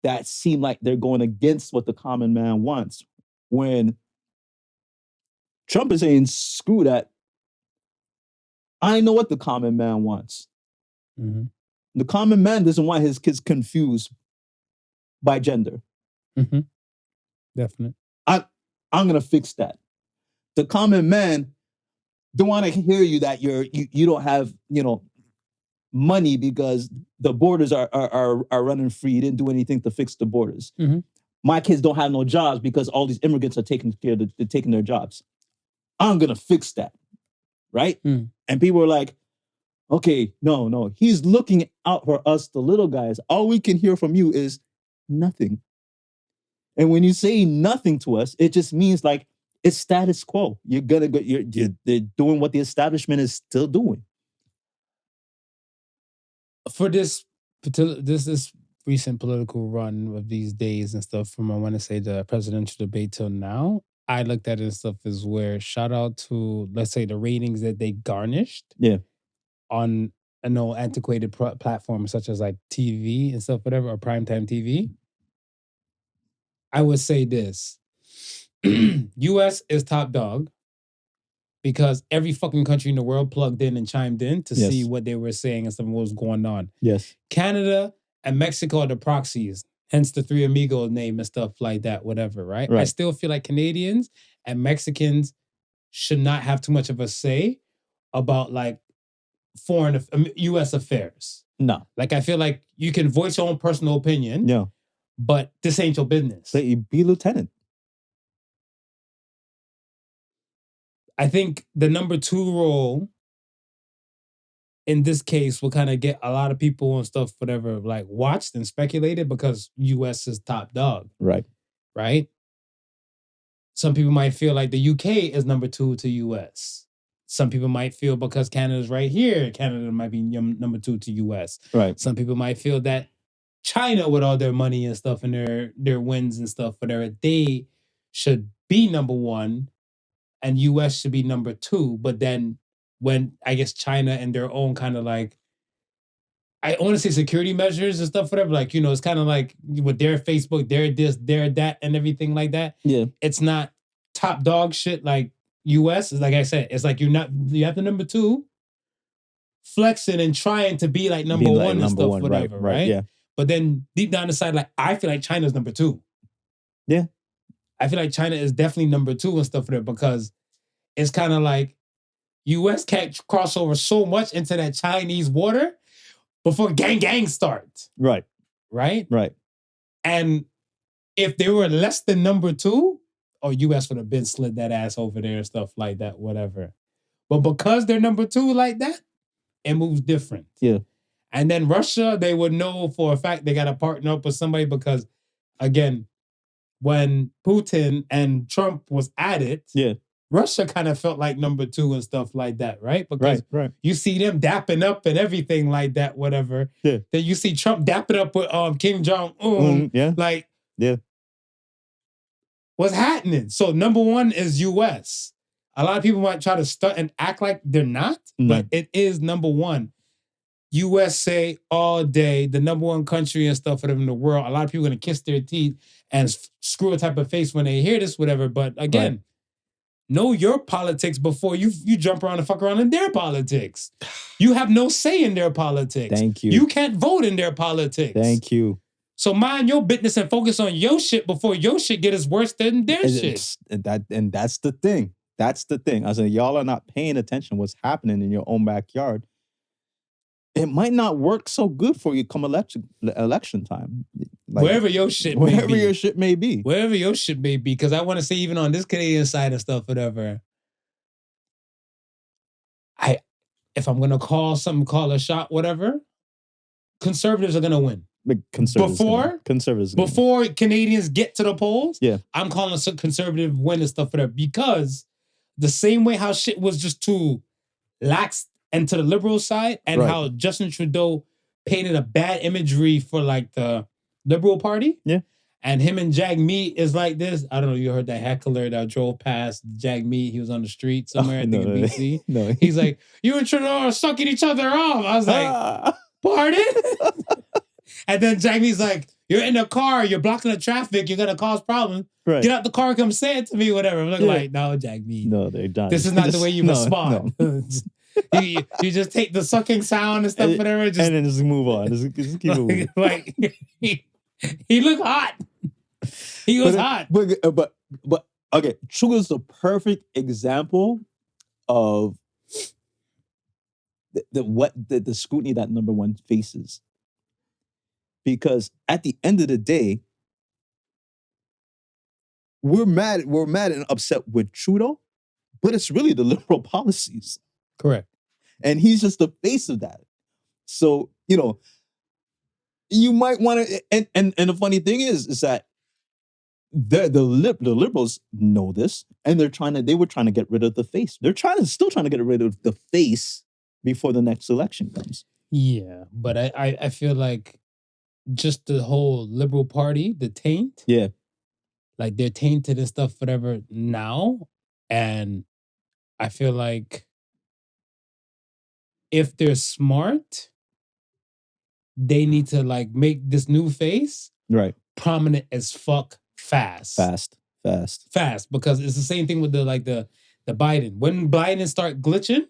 that seem like they're going against what the common man wants. When Trump is saying, "Screw that. I know what the common man wants." Mm-hmm. The common man doesn't want his kids confused by gender. Mm-hmm. Definitely. I'm gonna fix that. The common man don't want to hear you that you don't have money because the borders are running free. You didn't do anything to fix the borders. Mm-hmm. My kids don't have no jobs because all these immigrants are taking their jobs. I'm gonna fix that, right? Mm. And people are like, okay, no. He's looking out for us, the little guys. All we can hear from you is nothing. And when you say nothing to us, it just means like it's status quo. You're gonna go. They're doing what the establishment is still doing. For this recent political run of these days and stuff, from I want to say the presidential debate till now, I looked at it and stuff as where shout out to, let's say, the ratings that they garnished. Yeah. On antiquated platforms such as like TV and stuff, whatever, or primetime TV. I would say this. US is top dog because every fucking country in the world plugged in and chimed in to see what they were saying and stuff, what was going on. Yes. Canada and Mexico are the proxies, hence the Three Amigos name and stuff like that, whatever, right? I still feel like Canadians and Mexicans should not have too much of a say about like US affairs. No. Like I feel like you can voice your own personal opinion. Yeah. But this ain't your business. But you be lieutenant. I think the number 2 role in this case will kind of get a lot of people and stuff, whatever, like watched and speculated because US is top dog. Right. Right? Some people might feel like the UK is number 2 to US. Some people might feel because Canada's right here, Canada might be number 2 to US. Right. Some people might feel that China, with all their money and stuff and their wins and stuff, whatever, they should be number 1 and US should be number 2. But then when I guess China and their own kind of like, I want to say security measures and stuff, whatever, like, you know, it's kind of like with their Facebook, their this, their that, and everything like that. Yeah. It's not top dog shit like US. Like I said, it's like you have the number 2 flexing and trying to be like number 1 and stuff, whatever, right? Yeah. But then deep down inside, like, I feel like China's number 2. Yeah. I feel like China is definitely number 2 and stuff there because it's kind of like US can't cross over so much into that Chinese water before gang starts. Right. Right? Right. And if they were less than number 2, US would have been slid that ass over there and stuff like that, whatever. But because they're number 2 like that, it moves different. Yeah. And then Russia, they would know for a fact they got to partner up with somebody because, again, when Putin and Trump was at it, yeah, Russia kind of felt like number 2 and stuff like that, right? Because right. you see them dapping up and everything like that, whatever. Yeah. Then you see Trump dapping up with Kim Jong-un. Yeah. Like, yeah. What's happening? So number 1 is US. A lot of people might try to stunt and act like they're not, but it is number 1. USA all day, the number 1 country and stuff in the world. A lot of people are going to kiss their teeth and screw a type of face when they hear this, whatever. But again, know your politics before you jump around and fuck around in their politics. You have no say in their politics. Thank you. You can't vote in their politics. Thank you. So mind your business and focus on your shit before your shit get as worse than their shit. And that's the thing. That's the thing. I said, y'all are not paying attention what's happening in your own backyard. It might not work so good for you come election time. Like, wherever your shit may be. Wherever your shit may be. Because I want to say, even on this Canadian side and stuff, whatever, if I'm going to call a shot, whatever, conservatives are going to win. Before Canadians get to the polls, I'm calling a conservative win and stuff, whatever. Because the same way how shit was just too lax and to the liberal side, and how Justin Trudeau painted a bad imagery for like the Liberal Party. Yeah. And him and Jagmeet is like this. I don't know, you heard that heckler that drove past Jagmeet. He was on the street somewhere, I think in BC. No. He's like, you and Trudeau are sucking each other off. I was like, pardon? And then Jagmeet's like, you're in a car, you're blocking the traffic, you're going to cause problems. Right. Get out the car and come say it to me, whatever. I'm like, no, Jagmeet. No, they're done. This is not the way you respond. No. you just take the sucking sound and stuff, whatever. And then just move on. Just keep it moving. Like, he looked hot. He was hot. But okay, Trudeau's the perfect example of the scrutiny that number 1 faces. Because at the end of the day, we're mad and upset with Trudeau, but it's really the liberal policies. Correct. And he's just the face of that. So, you might want to, and the funny thing is that the liberals know this, and they were trying to get rid of the face. They're still trying to get rid of the face before the next election comes. Yeah, but I feel like just the whole Liberal Party, the taint. Yeah. Like they're tainted and stuff, whatever now. And I feel like if they're smart, they need to like make this new face prominent as fuck fast. Fast, because it's the same thing with the Biden. When Biden start glitching,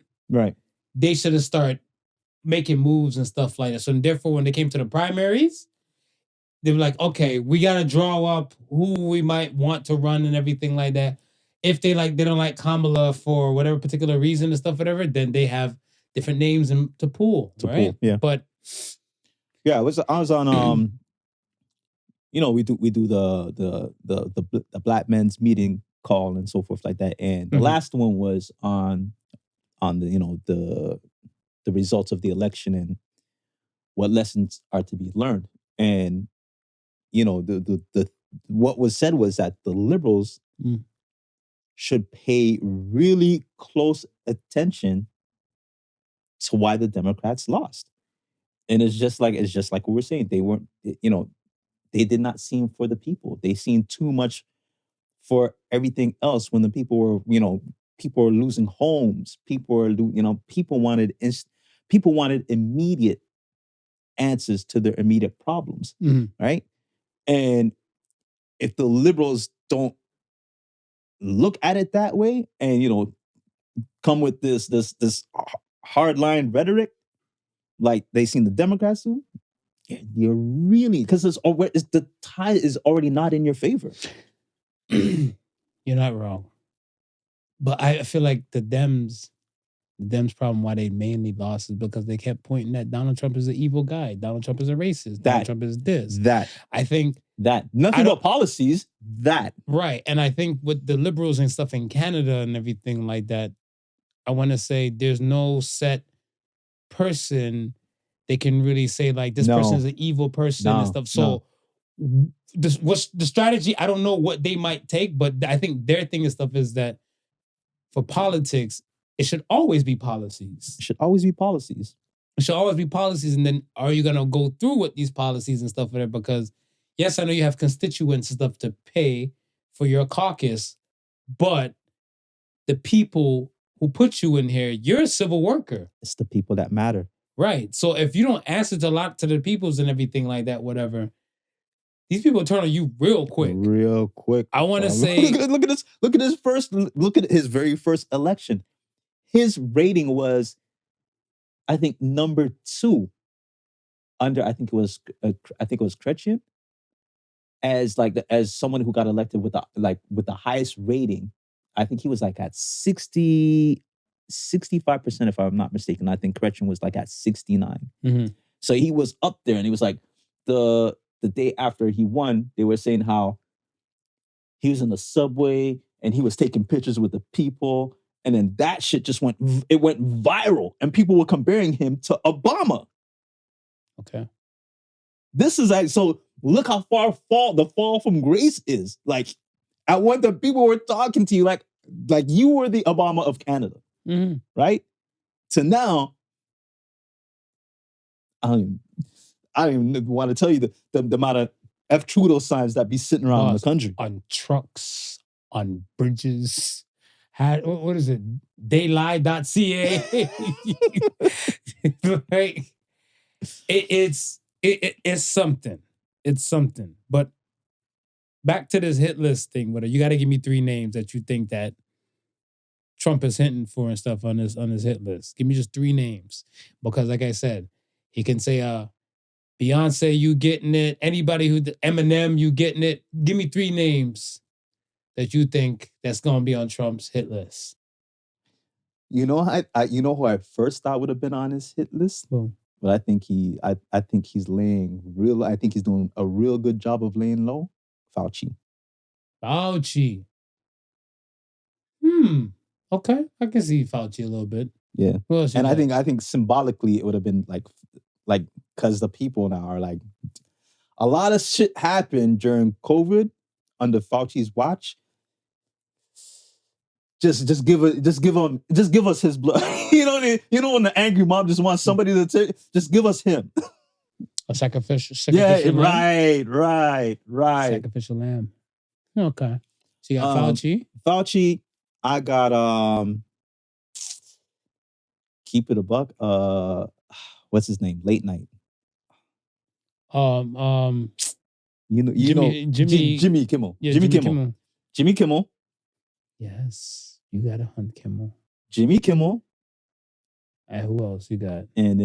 they should have started making moves and stuff like that. So therefore, when they came to the primaries, they were like, okay, we gotta draw up who we might want to run and everything like that. If they don't like Kamala for whatever particular reason and stuff, whatever, then they have different names to pull, right? Yeah. But yeah, I was on we do the Black Men's meeting call and so forth like that. And the last one was on the the results of the election and what lessons are to be learned. And the what was said was that the liberals should pay really close attention to why the Democrats lost. And it's just like what we're saying. They weren't, they did not seem for the people. They seemed too much for everything else when the people were, people were losing homes. People were, people wanted immediate answers to their immediate problems, right? And if the liberals don't look at it that way and, come with this hardline rhetoric, like they seen the Democrats do, you're really, because the tide is already not in your favor. You're not wrong. But I feel like the Dems problem why they mainly lost is because they kept pointing that Donald Trump is an evil guy. Donald Trump is a racist. Donald Trump is this. I think nothing but policies. Right. And I think with the liberals and stuff in Canada and everything like that, I want to say there's no set person they can really say like this person is an evil person and stuff. So what's the strategy? I don't know what they might take, but I think their thing and stuff is that for politics, it should always be policies. It should always be policies. And then are you going to go through with these policies and stuff like that? Because yes, I know you have constituents and stuff to pay for your caucus, but the people who put you in here, you're a civil worker. It's the people that matter. Right. So if you don't answer to the peoples and everything like that, whatever, these people turn on you real quick. I want to say, look at his very first election. His rating was, I think, number 2 under, I think it was Chrétien, as someone who got elected with the highest rating. I think he was like at 65%, if I'm not mistaken. I think Chrétien was like at 69. So he was up there, and he was like, the day after he won, they were saying how he was in the subway and he was taking pictures with the people. And then that shit just went viral, and people were comparing him to Obama. Okay. This is like, so look how far the fall from grace is. Like, at one time, people were talking to you like you were the Obama of Canada, right? To now, I don't even want to tell you the amount of F Trudeau signs that be sitting around the country. On trucks, on bridges. What is it? Daylight.ca. Like, it's something. It's something. But back to this hit list thing, you got to give me 3 names that you think that Trump is hinting for and stuff on his hit list. Give me just 3 names. Because like I said, he can say, Beyonce, you getting it. Anybody Eminem, you getting it. Give me 3 names that you think that's going to be on Trump's hit list. You know who I first thought would have been on his hit list? But I think he's doing a real good job of laying low. Fauci. Okay. I can see Fauci a little bit. Yeah. And I think symbolically it would have been like because the people now are like, a lot of shit happened during COVID under Fauci's watch. Just give us his blood. You know when the angry mob just wants somebody to just give us him. A sacrificial lamb? Right. Sacrificial lamb. Okay. So you got Fauci? Fauci, I got keep it a buck. What's his name? Late night. Jimmy Kimmel. Yeah, Jimmy Kimmel. Jimmy Kimmel. Yes. You got to hunt Kimmel. Jimmy Kimmel. And who else you got? And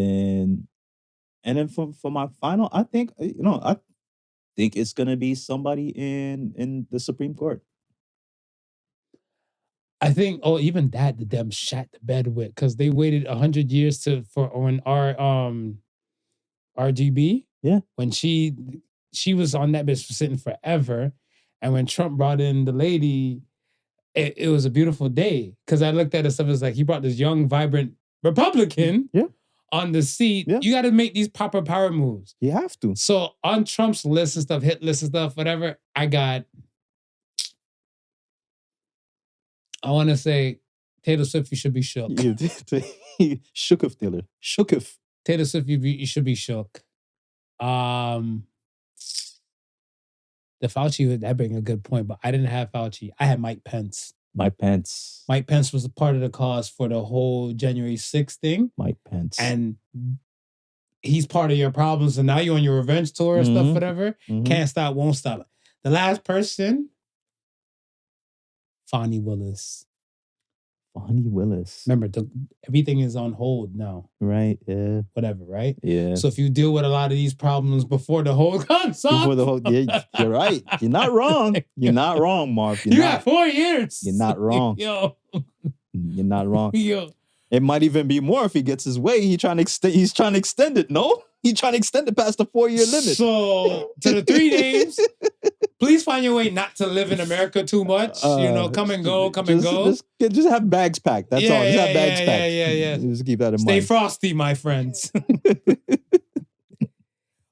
then for my final, I think it's gonna be somebody in the Supreme Court. I think even that the Dems shat the bed with, because they waited 100 years for RGB. Yeah. When she was on that bitch for sitting forever. And when Trump brought in the lady, it was a beautiful day. Because I looked at it, stuff, it's like he brought this young, vibrant Republican on the seat, Yeah. you got to make these proper power moves. You have to. So on Trump's list and stuff, hit list and stuff, whatever, I want to say Taylor Swift, you should be shook. Shooketh, Taylor. Shooketh. Taylor Swift, you should be shook. The Fauci, that bring a good point, but I didn't have Fauci. I had Mike Pence. Mike Pence. Mike Pence was a part of the cause for the whole January 6th thing. Mike Pence. And he's part of your problems. And now you're on your revenge tour and stuff, whatever. Can't stop, won't stop. The last person, Fonnie Willis. Fonnie Willis. Remember, everything is on hold now. Right, yeah. Whatever, right? Yeah. So if you deal with a lot of these problems before the whole yeah, you're right. You're not wrong. You're not wrong, Marv. You got 4 years. You're not wrong. Yo. You're not wrong. Yo. It might even be more if he gets his way. He's trying to extend it, no? He's trying to extend it past the 4-year limit. So, to the 3 names, please find your way not to live in America too much. Come and go. Just have bags packed. That's all. Just have bags packed. Yeah. Just keep that in mind. Stay frosty, my friends.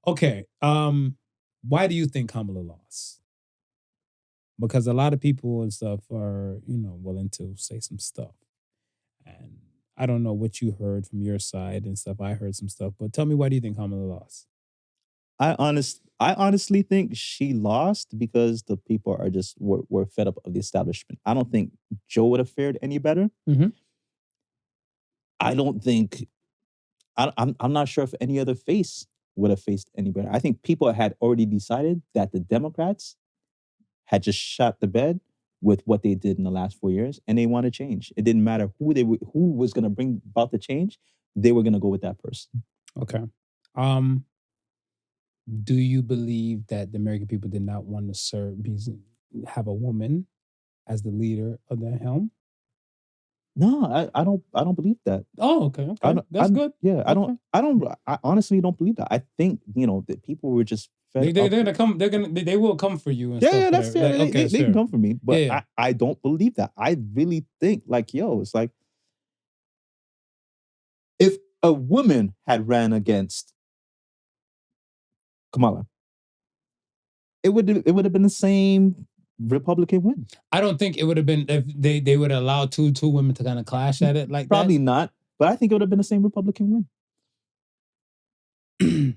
Okay. Why do you think Kamala lost? Because a lot of people and stuff are, willing to say some stuff. And I don't know what you heard from your side and stuff. I heard some stuff, but tell me, why do you think Kamala lost? I honestly think she lost because the people are just were fed up of the establishment. I don't think Joe would have fared any better. I don't think I'm not sure if any other face would have faced any better. I think people had already decided that the Democrats had just shot the bed with what they did in the last 4 years, and they want to change. It didn't matter who was going to bring about the change. They were going to go with that person. Okay. Do you believe that the American people did not want to have a woman as the leader of the helm? No, I don't believe that. Oh, okay. That's good. Yeah, Okay. I honestly don't believe that. I think, that people were just They will come for you. And yeah, stuff they can come for me, but Yeah. I don't believe that. I really think it's like if a woman had ran against Kamala, it would have been the same Republican win. I don't think it would have been if they would allow two women to kind of clash at it like Probably not, but I think it would have been the same Republican win.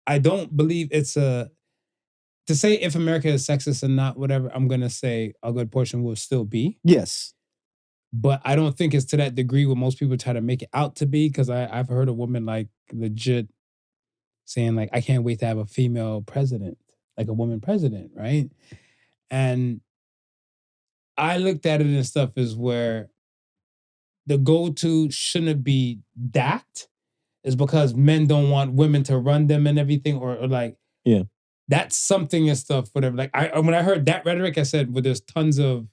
I don't believe it's to say if America is sexist and not whatever, I'm going to say a good portion will still be. Yes. But I don't think it's to that degree what most people try to make it out to be, because I've heard a woman like legit saying like, I can't wait to have a female president, like a woman president, right? And I looked at it and stuff as where the go-to shouldn't be that. Is because men don't want women to run them and everything, or like, yeah, that's something and stuff, whatever. Like when I heard that rhetoric, I said, well, there's tons of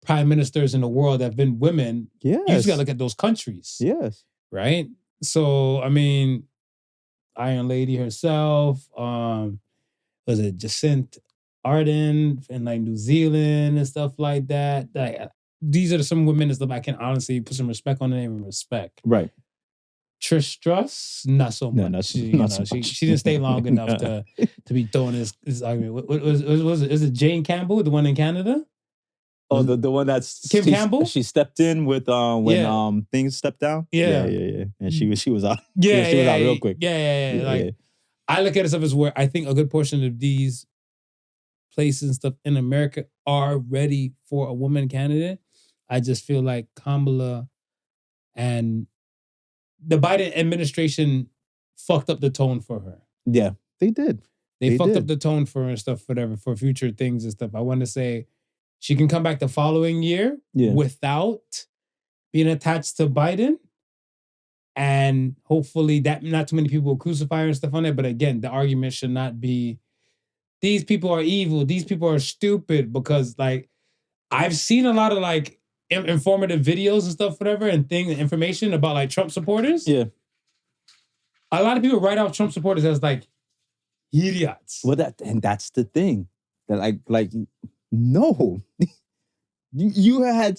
prime ministers in the world that have been women. Yes. You just gotta look at those countries. Yes. Right? So, I mean, Iron Lady herself, was it Jacinta Ardern in like New Zealand and stuff like that. Like, these are some women and stuff I can honestly put some respect on the name of respect. Right. Trish Strass, not so much. No, not so much. She didn't stay long enough to be throwing this argument. Is it Jane Campbell, the one in Canada? Oh, the one that's Kim Campbell? She stepped in with when things stepped down. Yeah. And she was out. Yeah, she was out real quick. Yeah. Like, I look at it as where I think a good portion of these places and stuff in America are ready for a woman candidate. I just feel like Kamala and the Biden administration fucked up the tone for her. Yeah, they did. They fucked up the tone for her and stuff, whatever, for future things and stuff. I want to say she can come back the following year without being attached to Biden. And hopefully that not too many people will crucify her and stuff on it. But again, the argument should not be, these people are evil, these people are stupid, because like I've seen a lot of like informative videos and stuff, whatever, and information about like Trump supporters. Yeah. A lot of people write off Trump supporters as like idiots. Well, that's the thing. That like no. You had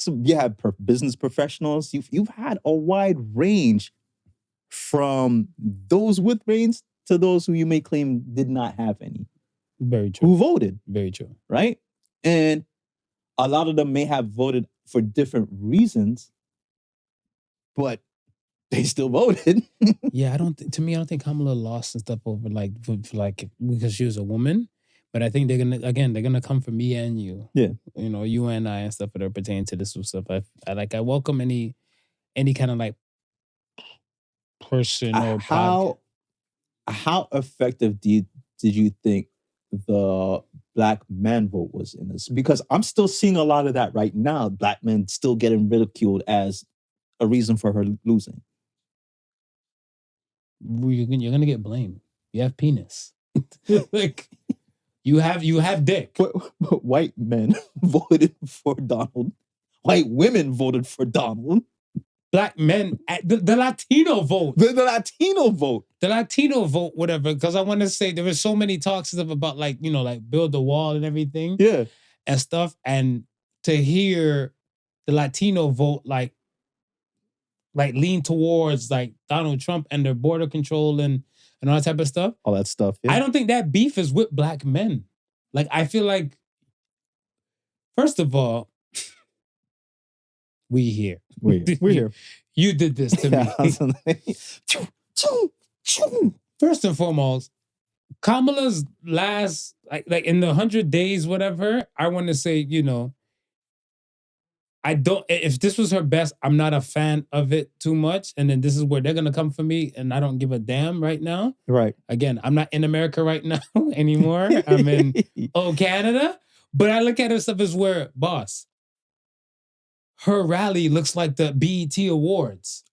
business professionals. You've had a wide range from those with brains to those who you may claim did not have any. Very true. Who voted, Very true. right? And a lot of them may have voted for different reasons, but they still voted. Yeah, I don't think Kamala lost and stuff over for like because she was a woman. But I think they're gonna come for me and you. Yeah. You know, you and I and stuff that are pertaining to this stuff. I welcome any kind of like person or how effective did you think the black man vote was in this? Because I'm still seeing a lot of that right now. Black men still getting ridiculed as a reason for her losing. You're gonna get blamed. You have penis. Like you have dick. But white men voted for Donald. White women voted for Donald. Black men, the Latino vote. The Latino vote. The Latino vote, whatever. Because I want to say there were so many talks of about like, you know, like build the wall and everything. Yeah. And stuff. And to hear the Latino vote like lean towards like Donald Trump and their border control and all that type of stuff. All that stuff. Yeah. I don't think that beef is with black men. Like, I feel like, first of all, we here. We're here. You did this to me. First and foremost, Kamala's last, like in the 100 days, whatever, I want to say, you know, if this was her best, I'm not a fan of it too much. And then this is where they're going to come for me. And I don't give a damn right now. Right. Again, I'm not in America right now anymore. I'm in Canada. But I look at her stuff as where, boss, her rally looks like the BET Awards.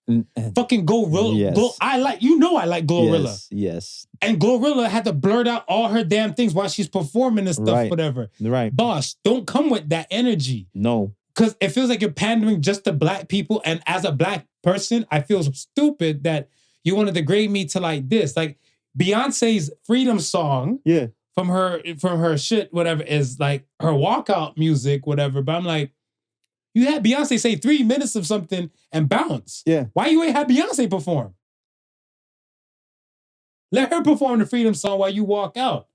Fucking Glorilla. Yes. I like Glorilla. Yes. And Glorilla had to blurt out all her damn things while she's performing and stuff, whatever. Right. Boss, don't come with that energy. No. Because it feels like you're pandering just to black people. And as a black person, I feel stupid that you want to degrade me to like this. Like Beyonce's Freedom song from her shit, whatever, is like her walkout music, whatever. But I'm like, you had Beyonce say 3 minutes of something and bounce. Yeah. Why you ain't have Beyonce perform? Let her perform the Freedom song while you walk out.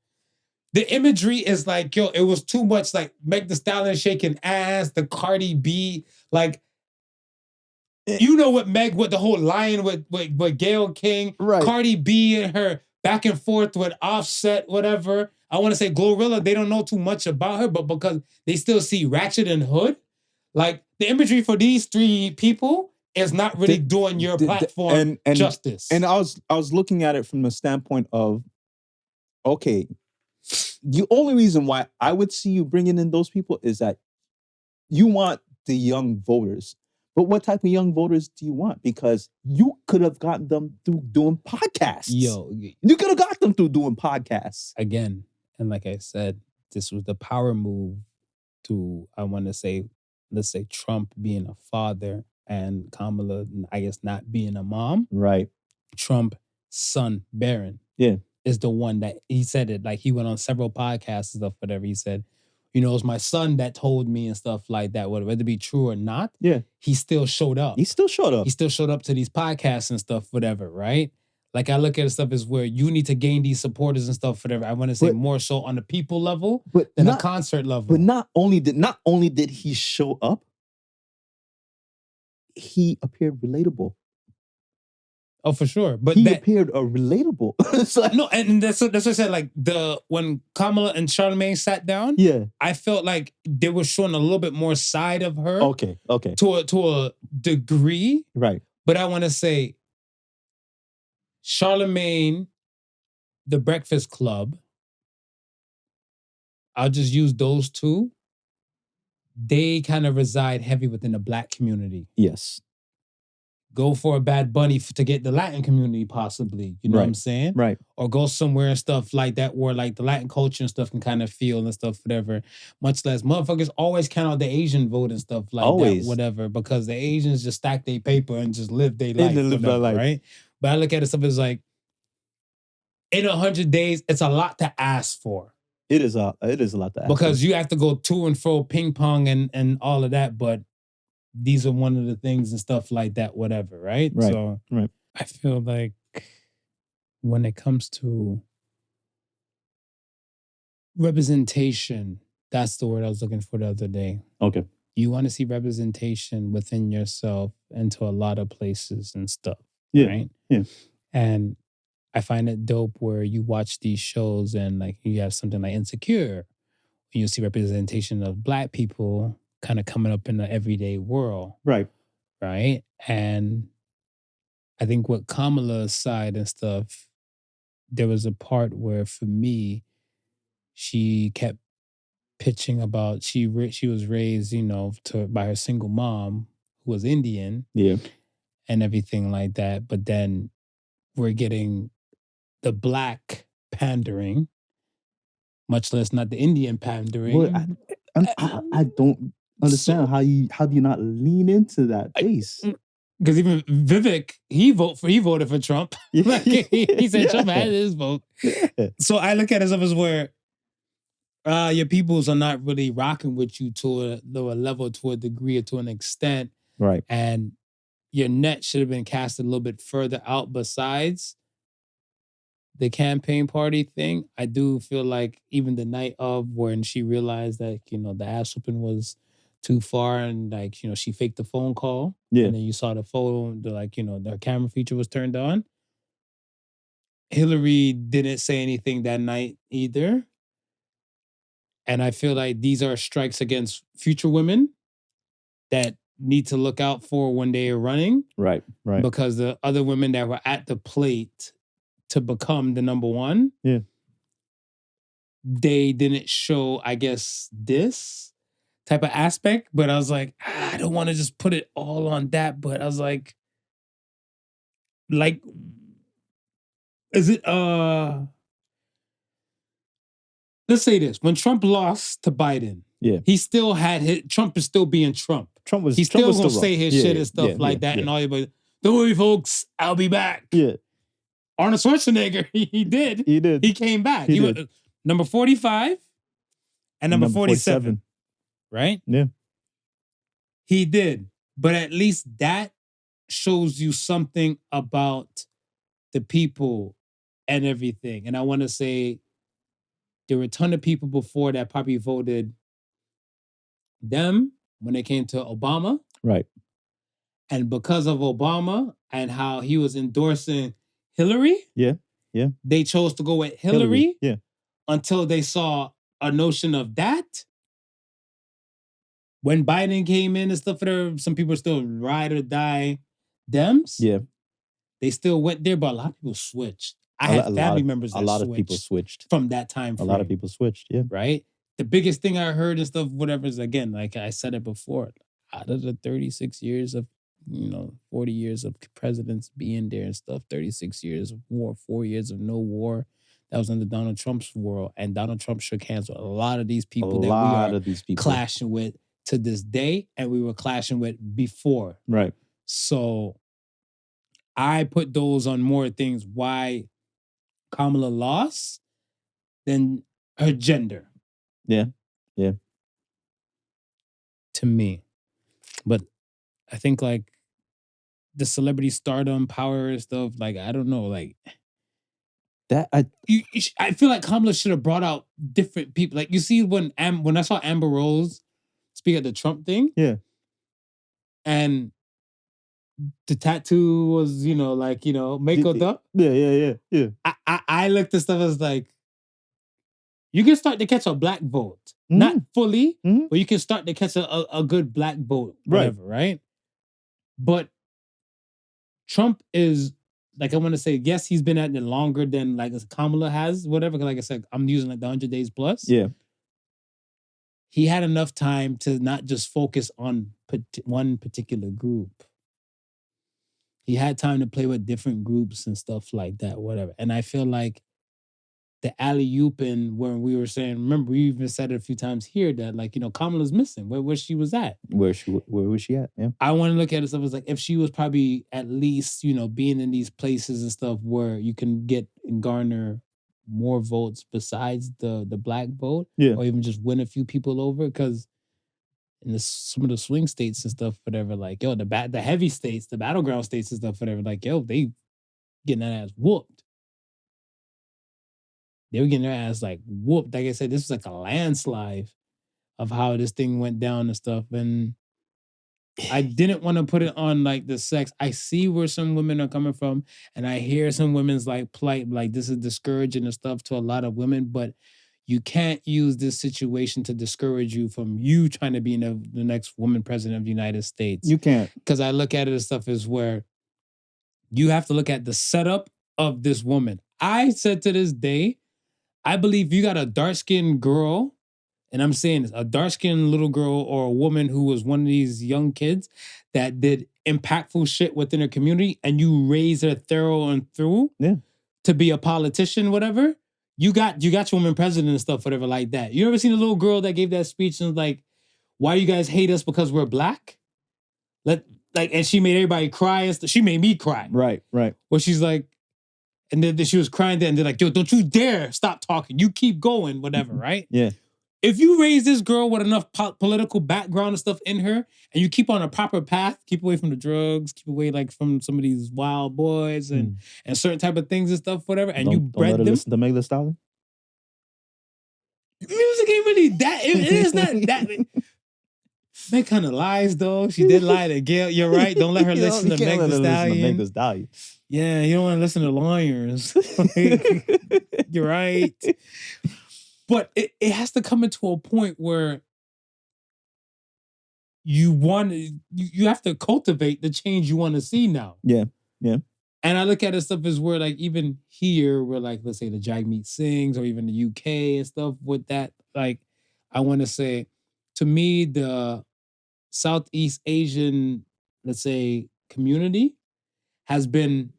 The imagery is like, yo, it was too much like Meg Thee Stallion shaking ass, the Cardi B, like, you know what Meg, with the whole lion with Gayle King, right. Cardi B and her back and forth with Offset, whatever. I want to say Glorilla, they don't know too much about her, but because they still see Ratchet and Hood, like the imagery for these three people is not really doing your platform justice. And I was looking at it from the standpoint of, okay, the only reason why I would see you bringing in those people is that you want the young voters. But what type of young voters do you want? Because you could have gotten them through doing podcasts. Yo. You could have got them through doing podcasts. Again, and like I said, this was the power move to, I want to say, let's say Trump being a father and Kamala, I guess, not being a mom. Right. Trump's son, Barron. Yeah. Is the one that he said it. Like he went on several podcasts and stuff, whatever. He said, you know, it's my son that told me and stuff like that, whether it be true or not. Yeah. He still showed up. He still showed up to these podcasts and stuff, whatever, right? Like I look at stuff as where you need to gain these supporters and stuff, whatever. I want to say more so on the people level than a concert level. But not only did he show up, he appeared relatable. Oh, for sure. But he appeared relatable. Like, no, and that's what I said. Like when Kamala and Charlamagne sat down, I felt like they were showing a little bit more side of her. Okay. To a degree. Right. But I want to say Charlamagne, The Breakfast Club, I'll just use those two. They kind of reside heavy within the black community. Yes. Go for a Bad Bunny to get the Latin community, possibly. You know what I'm saying? Right. Or go somewhere and stuff like that where like the Latin culture and stuff can kind of feel and stuff, whatever. Much less motherfuckers always count out the Asian vote and stuff like that, whatever, because the Asians just stack their paper and just live their life, right? But I look at it stuff as like, in 100 days, it's a lot to ask for. It is a lot to ask because you have to go to and fro, ping pong and all of that, but these are one of the things and stuff like that, whatever, right? Right. So, right. I feel like when it comes to representation, that's the word I was looking for the other day. Okay. You want to see representation within yourself into a lot of places and stuff. Yeah. Right? Yeah. And I find it dope where you watch these shows and like you have something like Insecure, and you see representation of Black people kind of coming up in the everyday world. Right. Right. And I think with Kamala's side and stuff, there was a part where for me, she kept pitching about she was raised, by her single mom who was Indian. Yeah. And everything like that. But then we're getting the Black pandering, much less not the Indian pandering. Well, I don't understand how do you not lean into that base? Because even Vivek, he voted for Trump. Like, he said Trump had his vote. Yeah. So I look at it as where your peoples are not really rocking with you to a level, to a degree, or to an extent. Right. And your net should have been cast a little bit further out besides the campaign party thing. I do feel like even the night of, when she realized that, the ass whooping was too far and like, she faked the phone call. Yeah. And then you saw the phone, the camera feature was turned on. Hillary didn't say anything that night either. And I feel like these are strikes against future women that need to look out for when they are running. Right. Because the other women that were at the plate to become the number one, yeah, they didn't show, I guess, this type of aspect. But I was like, I don't want to just put it all on that. But I was like, is it, let's say this. When Trump lost to Biden, yeah, he still had Trump is still being Trump. He's still going to say his shit and stuff like that. And all you, but don't worry, folks, I'll be back. Yeah. Arnold Schwarzenegger, he did. He came back. He was number 45 and number 47. Right? Yeah. He did. But at least that shows you something about the people and everything. And I want to say there were a ton of people before that probably voted them when it came to Obama. Right. And because of Obama and how he was endorsing Hillary, yeah, they chose to go with Hillary, yeah, until they saw a notion of that. When Biden came in and stuff, some people still ride or die Dems. Yeah. They still went there, but a lot of people switched. I had family members that a lot of people switched from that time frame. A lot of people switched, yeah. Right? The biggest thing I heard and stuff, whatever, is, again, like I said it before, out of the 36 years of 40 years of presidents being there and stuff, 36 years of war, 4 years of no war. That was under Donald Trump's world. And Donald Trump shook hands with a lot of these people that we are clashing with to this day, and we were clashing with before. Right. So I put those on more things why Kamala lost than her gender. Yeah. Yeah. To me. But I think like the celebrity stardom, power and stuff, like, I don't know, like that. I feel like Kamala should have brought out different people. Like, you see when I saw Amber Rose speak at the Trump thing, yeah, and the tattoo was, makeup up. Yeah. I looked at stuff as like, you can start to catch a Black vote, not fully, but you can start to catch a good Black vote, whatever, right? But Trump is, like, I want to say, yes, he's been at it longer than like Kamala has, whatever. Like I said, I'm using like the 100 days plus. Yeah. He had enough time to not just focus on one particular group. He had time to play with different groups and stuff like that, whatever. And I feel like the alley-ooping, when we were saying, remember, we even said it a few times here that, like, Kamala's missing where she was at. Where was she at? Yeah. I want to look at it stuff as like, if she was probably at least, being in these places and stuff where you can get and garner more votes besides the Black vote, or even just win a few people over, because in some of the swing states and stuff, whatever, like, the heavy states, the battleground states and stuff, whatever, like, they getting that ass whooped. They were getting their ass like whooped. Like I said, this was like a landslide of how this thing went down and stuff. And I didn't want to put it on like the sex. I see where some women are coming from, and I hear some women's like plight, like this is discouraging and stuff to a lot of women, but you can't use this situation to discourage you from you trying to be the next woman president of the United States. You can't. Because I look at it as stuff is where you have to look at the setup of this woman. I said to this day, I believe you got a dark-skinned girl, and I'm saying this, a dark-skinned little girl or a woman who was one of these young kids that did impactful shit within her community, and you raise her thorough and through to be a politician, whatever. You got your woman president and stuff, whatever, like that. You ever seen a little girl that gave that speech and was like, why you guys hate us because we're black? And she made everybody cry and stuff. She made me cry. Right. Well, she's like, and then she was crying there, and they're like, yo, don't you dare stop talking. You keep going, whatever, right? Yeah. If you raise this girl with enough political background and stuff in her, and you keep on a proper path, keep away from the drugs, keep away like from some of these wild boys and certain type of things and stuff, whatever, and you bred let her them. listen to Meg Thee Stallion. Music ain't really that. It is not that. That kind of lies though. She did lie to Gail. You're right. Don't let her listen to Meg Thee Stallion. Yeah, you don't want to listen to lawyers. You're right. But it has to come into a point where you have to cultivate the change you want to see now. Yeah. And I look at it stuff as where like even here, where like let's say the Jagmeet Singhs or even the UK and stuff with that, like I want to say, to me, the Southeast Asian, let's say, community has been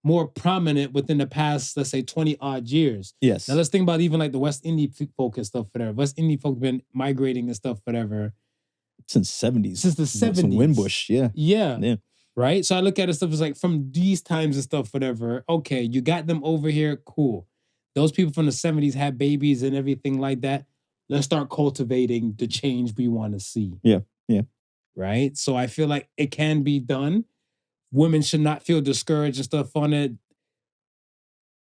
more prominent within the past, let's say, 20 odd years. Yes. Now let's think about even like the West Indian folk and stuff, whatever. West Indian folk been migrating and stuff, whatever. Since 70s. Since the 70s. Some Windbush, yeah. Yeah. Right? So I look at it stuff as like from these times and stuff, whatever. Okay, you got them over here, cool. Those people from the 70s had babies and everything like that. Let's start cultivating the change we want to see. Yeah. Right? So I feel like it can be done. Women should not feel discouraged and stuff on it.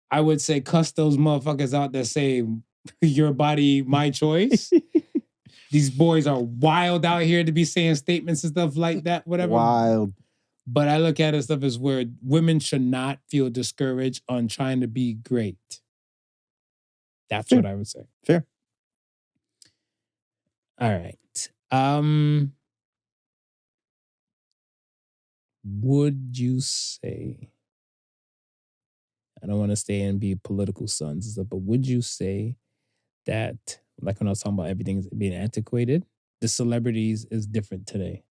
I would say cuss those motherfuckers out that say, your body, my choice. These boys are wild out here to be saying statements and stuff like that, whatever. Wild. But I look at it stuff as where women should not feel discouraged on trying to be great. That's what I would say. Fair. All right. Would you say, I don't want to stay and be political sons and stuff, but would you say that, like when I was talking about everything being antiquated, the celebrities is different today?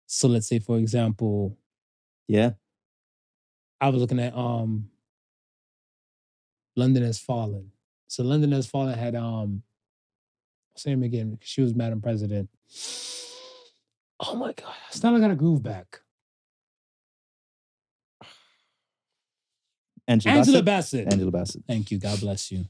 So let's say, for example, Yeah. I was looking at London Has Fallen. So London Has Fallen had say him again, because she was Madam President. Oh my God. Still I got a groove back. Angela Bassett. Thank you. God bless you.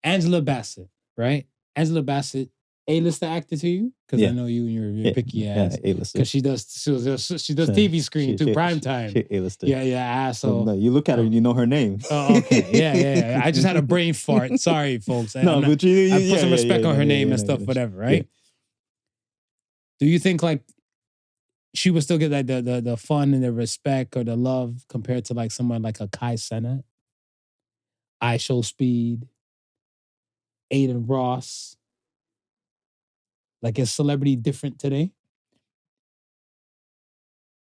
Angela Bassett, right? Angela Bassett, A-lister actor to you? Because I know you and your picky ass. Yeah, A-lister. Because she does TV screen too, prime time. A-lister. Yeah, asshole. No, you look at her and you know her name. Oh, okay. Yeah. I just had a brain fart. Sorry, folks. I put some respect on her name and stuff, whatever, right? Yeah. Do you think like she would still get like the fun and the respect or the love compared to like someone like a Kai Cenat, I Show Speed, Aiden Ross? Like, is celebrity different today?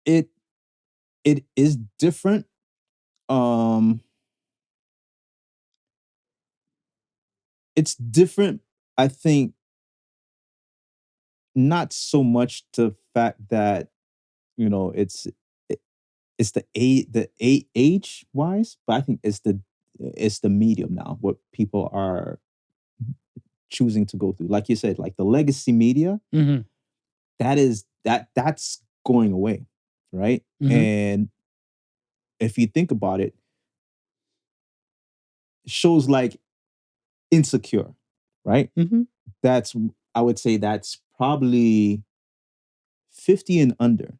It is different. It's different, I think, not so much the fact that, you know, it's the age wise, but I think it's the medium now, what people are choosing to go through. Like you said, like the legacy media, that's going away, right? And if you think about it, shows like Insecure, right? I would say that's probably 50 and under.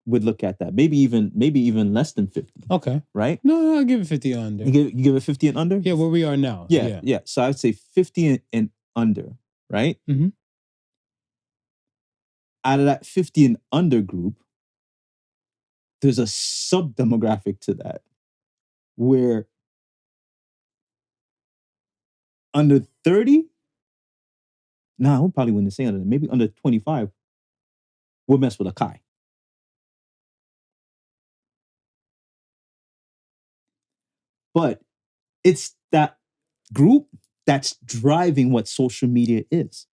would look at that. Maybe even less than 50. Okay. Right? No, I'll give it 50 and under. You give it 50 and under? Yeah, where we are now. Yeah. So I'd say 50 and under, right? Mm-hmm. Out of that 50 and under group, there's a sub-demographic to that where under 30, I probably wouldn't say under, maybe under 25, we'll mess with a Kai. But it's that group that's driving what social media is.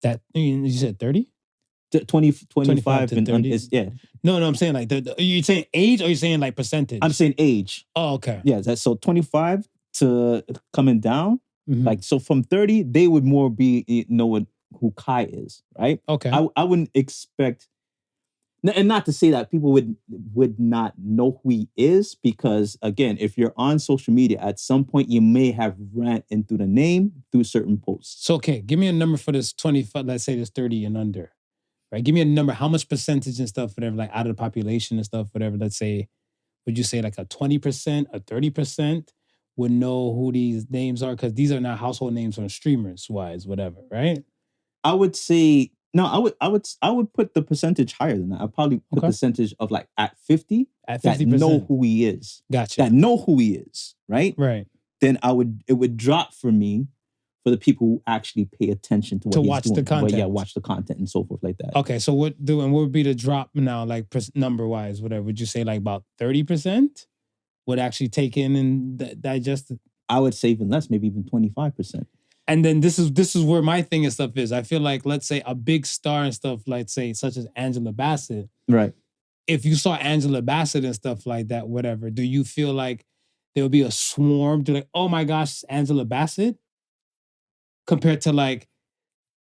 That, you said 30? 25 to and 30. yeah. No, I'm saying like, are you saying age or are you saying like percentage? I'm saying age. Oh, okay. Yeah, that's so 25 to coming down. Mm-hmm. Like, so from 30, they would more be know who Kai is, right? Okay. I wouldn't expect, and not to say that people would not know who he is, because again, if you're on social media, at some point you may have ran into the name through certain posts. So, okay, give me a number for this 25, let's say this 30 and under, right? Give me a number, how much percentage and stuff, whatever, like out of the population and stuff, whatever, let's say, would you say like a 20%, a 30% would know who these names are? Because these are not household names on streamers wise, whatever, right? I would say, no, I would put the percentage higher than that. I'd probably put the percentage of like at 50, at 50%. That know who he is. Gotcha. That know who he is, right? Right. Then it would drop for me for the people who actually pay attention to what he's watch doing. the content. But yeah, watch the content and so forth like that. Okay, so what would be the drop now, like number wise, whatever? Would you say like about 30% would actually take in and digest it? I would say even less, maybe even 25%. And then this is where my thing and stuff is. I feel like, let's say a big star and stuff, like say such as Angela Bassett. Right. If you saw Angela Bassett and stuff like that, whatever, do you feel like there will be a swarm to like, oh my gosh, Angela Bassett? Compared to like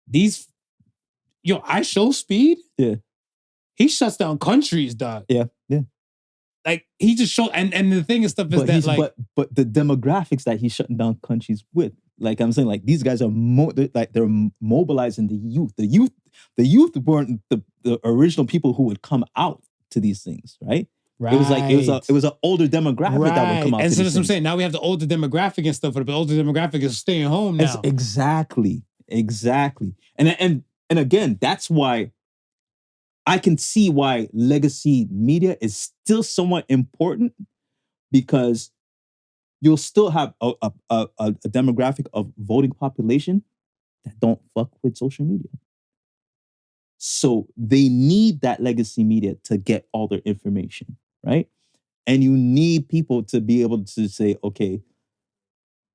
these, I Show Speed. Yeah. He shuts down countries, dog. Yeah. Like he just showed, and the thing and stuff is that like, but the demographics that he's shutting down countries with, like I'm saying, like these guys are they're mobilizing the youth. The youth weren't the original people who would come out to these things, right? Right. It was like it was an older demographic that would come out. And to so these that's what I'm things. saying. Now we have the older demographic and stuff, but the older demographic is staying home now. Exactly. And again, that's why I can see why legacy media is still somewhat important, because you'll still have a demographic of voting population that don't fuck with social media. So they need that legacy media to get all their information, right? And you need people to be able to say, okay,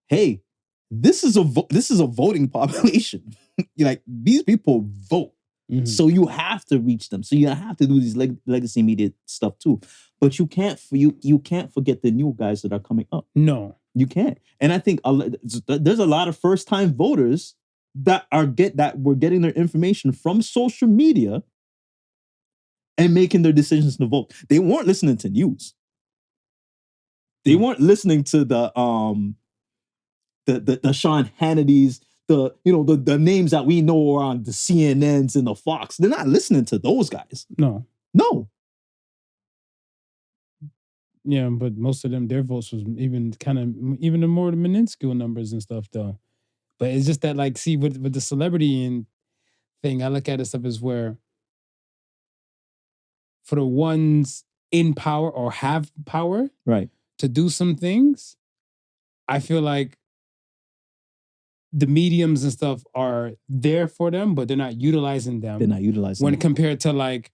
hey, this is a voting population. Like these people vote. Mm-hmm. So you have to reach them. So you have to do these legacy media stuff too. But you can't forget the new guys that are coming up. No, you can't. And I think there's a lot of first-time voters that were getting their information from social media and making their decisions to vote. They weren't listening to news. They weren't listening to the Sean Hannity's, the names that we know are on the CNNs and the Fox. They're not listening to those guys. No. Yeah, but most of them, their votes was even the more minuscule numbers and stuff though. But it's just that, like, see, with the celebrity and thing, I look at it stuff as where for the ones in power or have power, right, to do some things, I feel like the mediums and stuff are there for them, but they're not utilizing them. When compared to like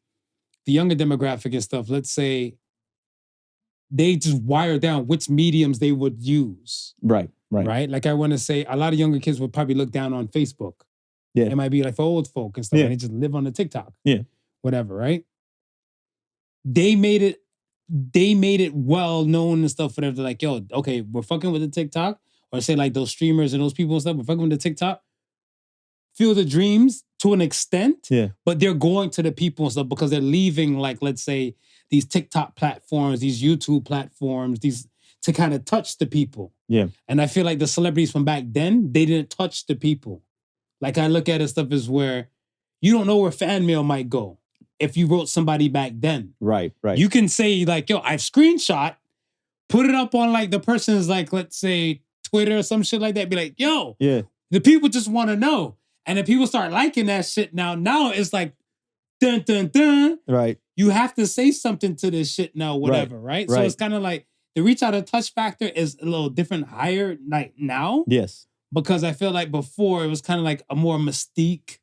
the younger demographic and stuff. Let's say they just wire down which mediums they would use. Right. Like I want to say a lot of younger kids would probably look down on Facebook. Yeah. It might be like for old folk and stuff. Yeah. And they just live on the TikTok. Yeah. Whatever, right? They made it well known and stuff for them to like, yo, okay, we're fucking with the TikTok. Or say like those streamers and those people and stuff, we're fucking with the TikTok. Feel the dreams to an extent. Yeah. But they're going to the people and stuff because they're leaving, like, let's say, these TikTok platforms, these YouTube platforms, these to kind of touch the people. Yeah. And I feel like the celebrities from back then, they didn't touch the people. Like I look at it stuff as where you don't know where fan mail might go. if you wrote somebody back then. Right. You can say like, yo, I've screenshot, put it up on like the person's like, let's say Twitter or some shit like that. Be like, yo, the people just want to know. And if people start liking that shit now it's like, dun, dun, dun. Right. You have to say something to this shit now, whatever, right? So it's kind of like the reach out and touch factor is a little different, higher like now. Yes. Because I feel like before it was kind of like a more mystique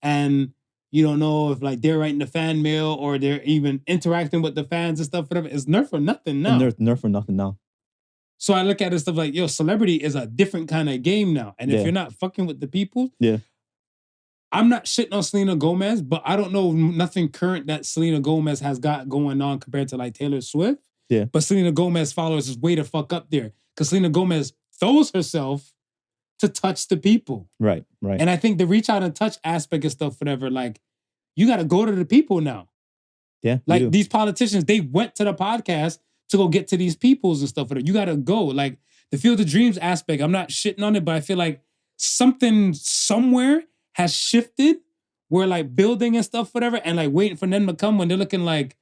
and you don't know if like they're writing the fan mail or they're even interacting with the fans and stuff, whatever. It's nerf or nothing now. Nerf for nothing now. So I look at it stuff like, yo, celebrity is a different kind of game now. And if you're not fucking with the people, I'm not shitting on Selena Gomez, but I don't know nothing current that Selena Gomez has got going on compared to like Taylor Swift. Yeah. But Selena Gomez followers is way the fuck up there. Because Selena Gomez throws herself to touch the people. Right. And I think the reach out and touch aspect of stuff, whatever, like, you got to go to the people now. Yeah. Like these politicians, they went to the podcast to go get to these peoples and stuff. You got to go. Like the Field of Dreams aspect, I'm not shitting on it, but I feel like something somewhere has shifted where like building and stuff, whatever, and like waiting for them to come when they're looking like,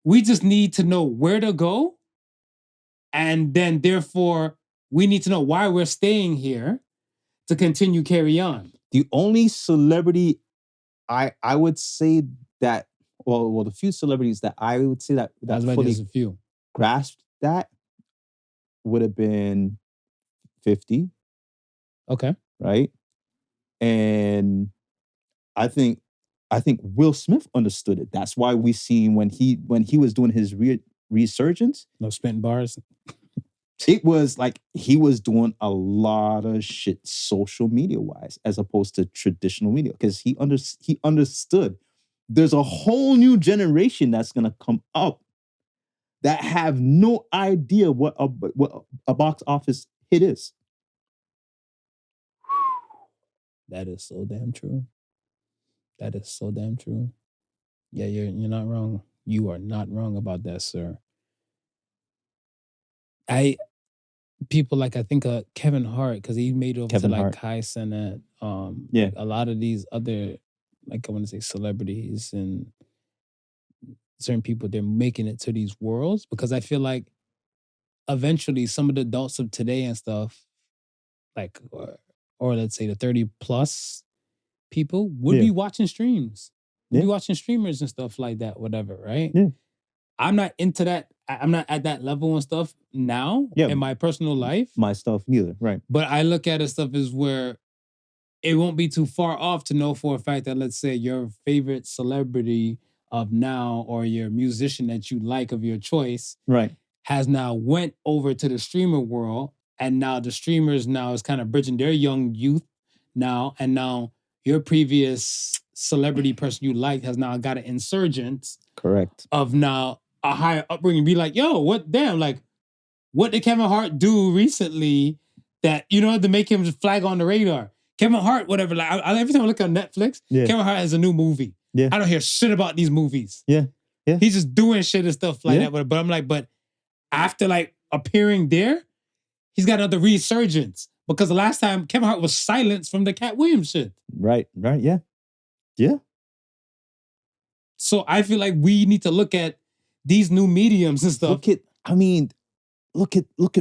we just need to know where to go. And then therefore, we need to know why we're staying here to continue carry on. The only celebrity I would say that, well, the few celebrities that I would say that fully a few grasped that would have been 50. Okay. Right? And I think Will Smith understood it. That's why we seen when he was doing his resurgence. No spitting bars. It was like he was doing a lot of shit social media wise as opposed to traditional media because he understood there's a whole new generation that's gonna come up that have no idea what a box office hit is. That is so damn true. That is so damn true. Yeah, you're not wrong. You are not wrong about that, sir. People like I think Kevin Hart, because he made it over to like Kai Cenat. A lot of these other, like I want to say celebrities and certain people, they're making it to these worlds because I feel like eventually some of the adults of today and stuff, like or let's say the 30 plus people would be watching streams. Would be watching streamers and stuff like that, whatever, right? Yeah. I'm not into that. I'm not at that level and stuff now in my personal life. My stuff neither, right? But I look at it stuff as where it won't be too far off to know for a fact that let's say your favorite celebrity of now or your musician that you like of your choice has now went over to the streamer world and now the streamers now is kind of bridging their young youth now and now your previous celebrity person you liked has now got an insurgent of now a higher upbringing. Be like, yo, what did Kevin Hart do recently that, to make him just flag on the radar? Kevin Hart, whatever. Like every time I look on Netflix, Kevin Hart has a new movie. Yeah. I don't hear shit about these movies. Yeah. He's just doing shit and stuff like that. But I'm like, but after like appearing there, he's got another resurgence. Because the last time Kevin Hart was silenced from the Cat Williams shit. Right, yeah. Yeah. So I feel like we need to look at these new mediums and stuff. Look at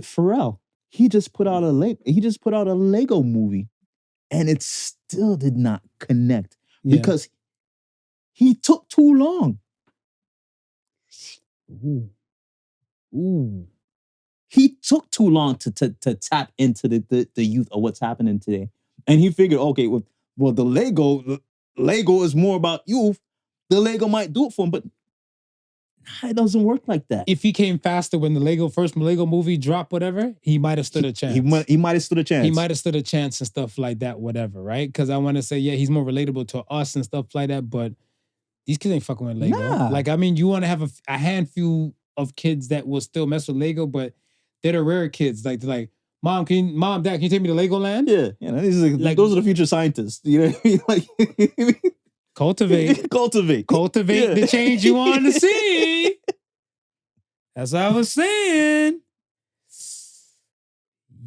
Pharrell. He just put out a Lego movie and it still did not connect because he took too long. Ooh. He took too long to tap into the youth of what's happening today. And he figured, okay, well the Lego is more about youth. The Lego might do it for him, but it doesn't work like that. If he came faster when the first Lego movie dropped, whatever, he might have stood a chance. He might have stood a chance. He might have stood a chance and stuff like that, whatever, right? Because I want to say, he's more relatable to us and stuff like that, but these kids ain't fucking with Lego. Nah. Like, I mean, you want to have a handful of kids that will still mess with Lego, but they're the rare kids. Like, they're like, Dad, can you take me to Legoland? Yeah. Those are the future scientists. You know what I mean? Like, Cultivate the change you want to see. That's what I was saying.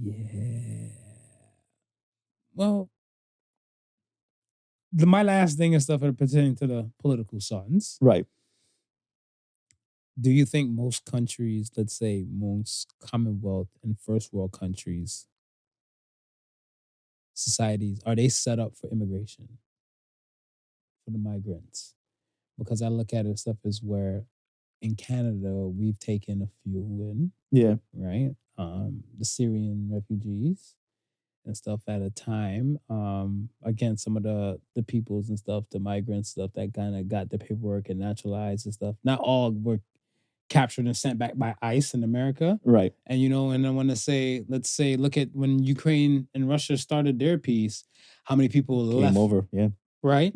Yeah. Well, my last thing and stuff pertaining to the political sons. Right. Do you think most countries, let's say most Commonwealth and first world countries, societies, are they set up for immigration for the migrants? Because I look at it stuff as where in Canada we've taken a few in, Yeah. right? The Syrian refugees and stuff at a time. Again, some of the peoples and stuff, the migrants stuff that kind of got the paperwork and naturalized and stuff. Not all were captured and sent back by ICE in America. Right. And and I want to say, let's say, look at when Ukraine and Russia started their peace, how many people Came left over. Yeah. right?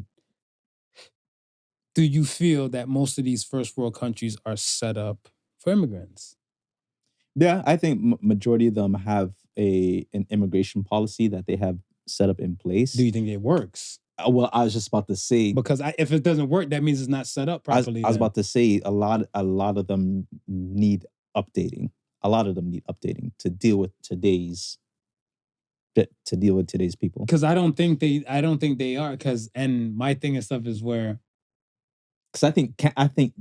Do you feel that most of these first world countries are set up for immigrants? Yeah, I think majority of them have an immigration policy that they have set up in place. Do you think it works? Well, I was just about to say, Because if it doesn't work, that means it's not set up properly. I was about to say a lot of them need updating. A lot of them need updating to deal with today's people. Because I don't think they are. And my thing and stuff is where, because I think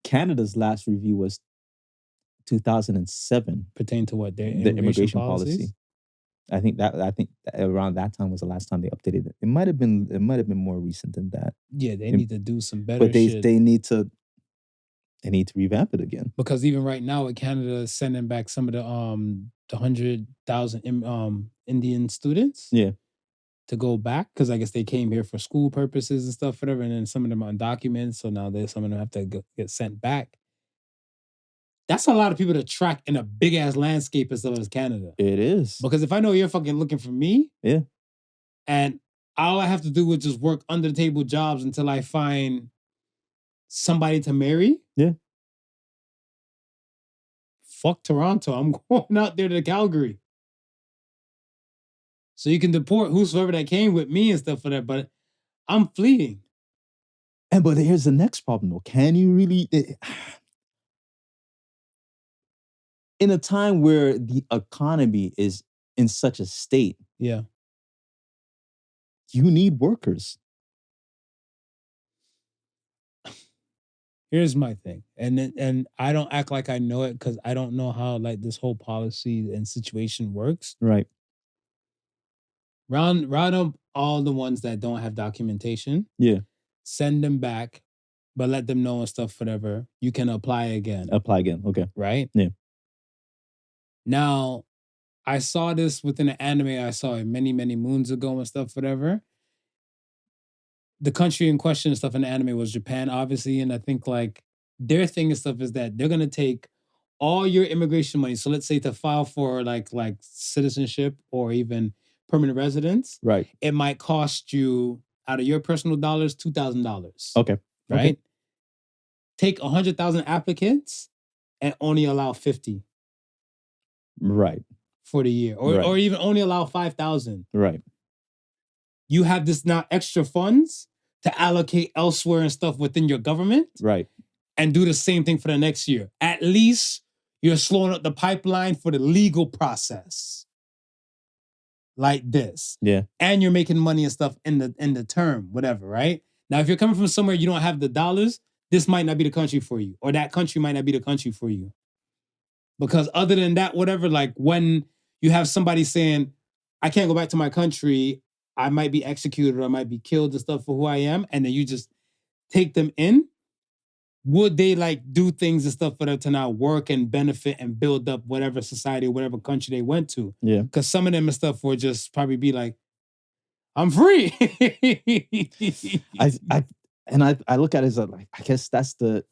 Canada's last review was 2007 pertain to what their the immigration policies? policy. I think around that time was the last time they updated it. It might have been more recent than that. Yeah, they need to do some better But shit. they need to revamp it again. Because even right now, with Canada sending back some of the 100,000 Indian students, Yeah, to go back, because I guess they came here for school purposes and stuff, whatever, and then some of them are undocumented, so now some of them have to get sent back. That's a lot of people to track in a big ass landscape as well as Canada. it is. Because if I know you're fucking looking for me, Yeah, and all I have to do is just work under the table jobs until I find somebody to marry. Yeah. Fuck Toronto. I'm going out there to Calgary. So you can deport whosoever that came with me and stuff for that, but I'm fleeing. but here's the next problem though. Can you really in a time where the economy is in such a state, Yeah. you need workers. Here's my thing, and I don't act like I know it because I don't know how like this whole policy and situation works. Right. Round up all the ones that don't have documentation. Yeah. Send them back, but let them know and stuff, whatever. You can apply again. Apply again. Okay. Right? Yeah. Now, I saw this within an anime I saw many, many moons ago and stuff, whatever. The country in question and stuff in the anime was Japan, obviously. And I think like their thing and stuff is that they're going to take all your immigration money. So let's say to file for like citizenship or even permanent residence. Right. It might cost you out of your personal dollars, $2,000. Okay. Right. Okay. Take 100,000 applicants and only allow 50. Right. For the year, or even only allow 5,000. Right. You have this now extra funds to allocate elsewhere and stuff within your government. Right. And do the same thing for the next year. At least you're slowing up the pipeline for the legal process. Like this. Yeah. And you're making money and stuff in the term, whatever, right? Now, if you're coming from somewhere you don't have the dollars, this might not be the country for you. Or that country might not be the country for you. Because other than that, whatever, like when you have somebody saying, I can't go back to my country, I might be executed or I might be killed and stuff for who I am, and then you just take them in, would they like do things and stuff for them to now work and benefit and build up whatever society or whatever country they went to? Yeah. Because some of them and stuff would just probably be like, I'm free. I look at it as like, I guess that's the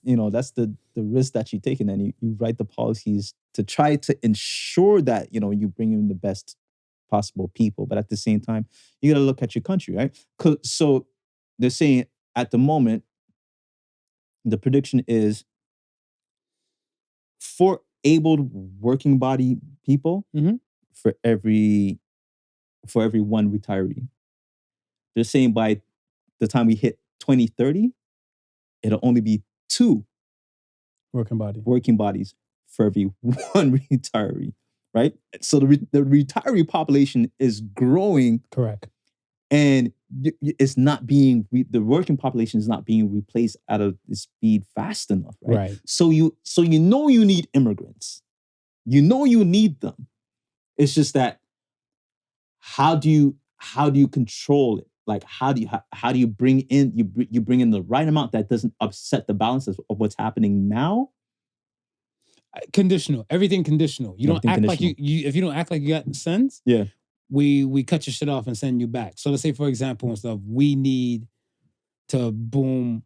risk that you're taking, and you write the policies to try to ensure that, you bring in the best possible people. But at the same time, you got to look at your country, right? So they're saying at the moment, the prediction is for able working body people for every one retiree. They're saying by the time we hit 2030, it'll only be 2 working bodies for every one retiree, right? So the retiree population is growing. Correct. And it's not being the working population is not being replaced at a speed fast enough, right? Right. So you know you need immigrants, you know you need them. It's just that how do you control it? Like how do you bring in you bring in the right amount that doesn't upset the balance of what's happening now? Conditional, everything conditional. You don't Everything act like conditional. you if you don't act like you got sense. Yeah. We cut your shit off and send you back. So let's say, for example, and stuff, we need to boom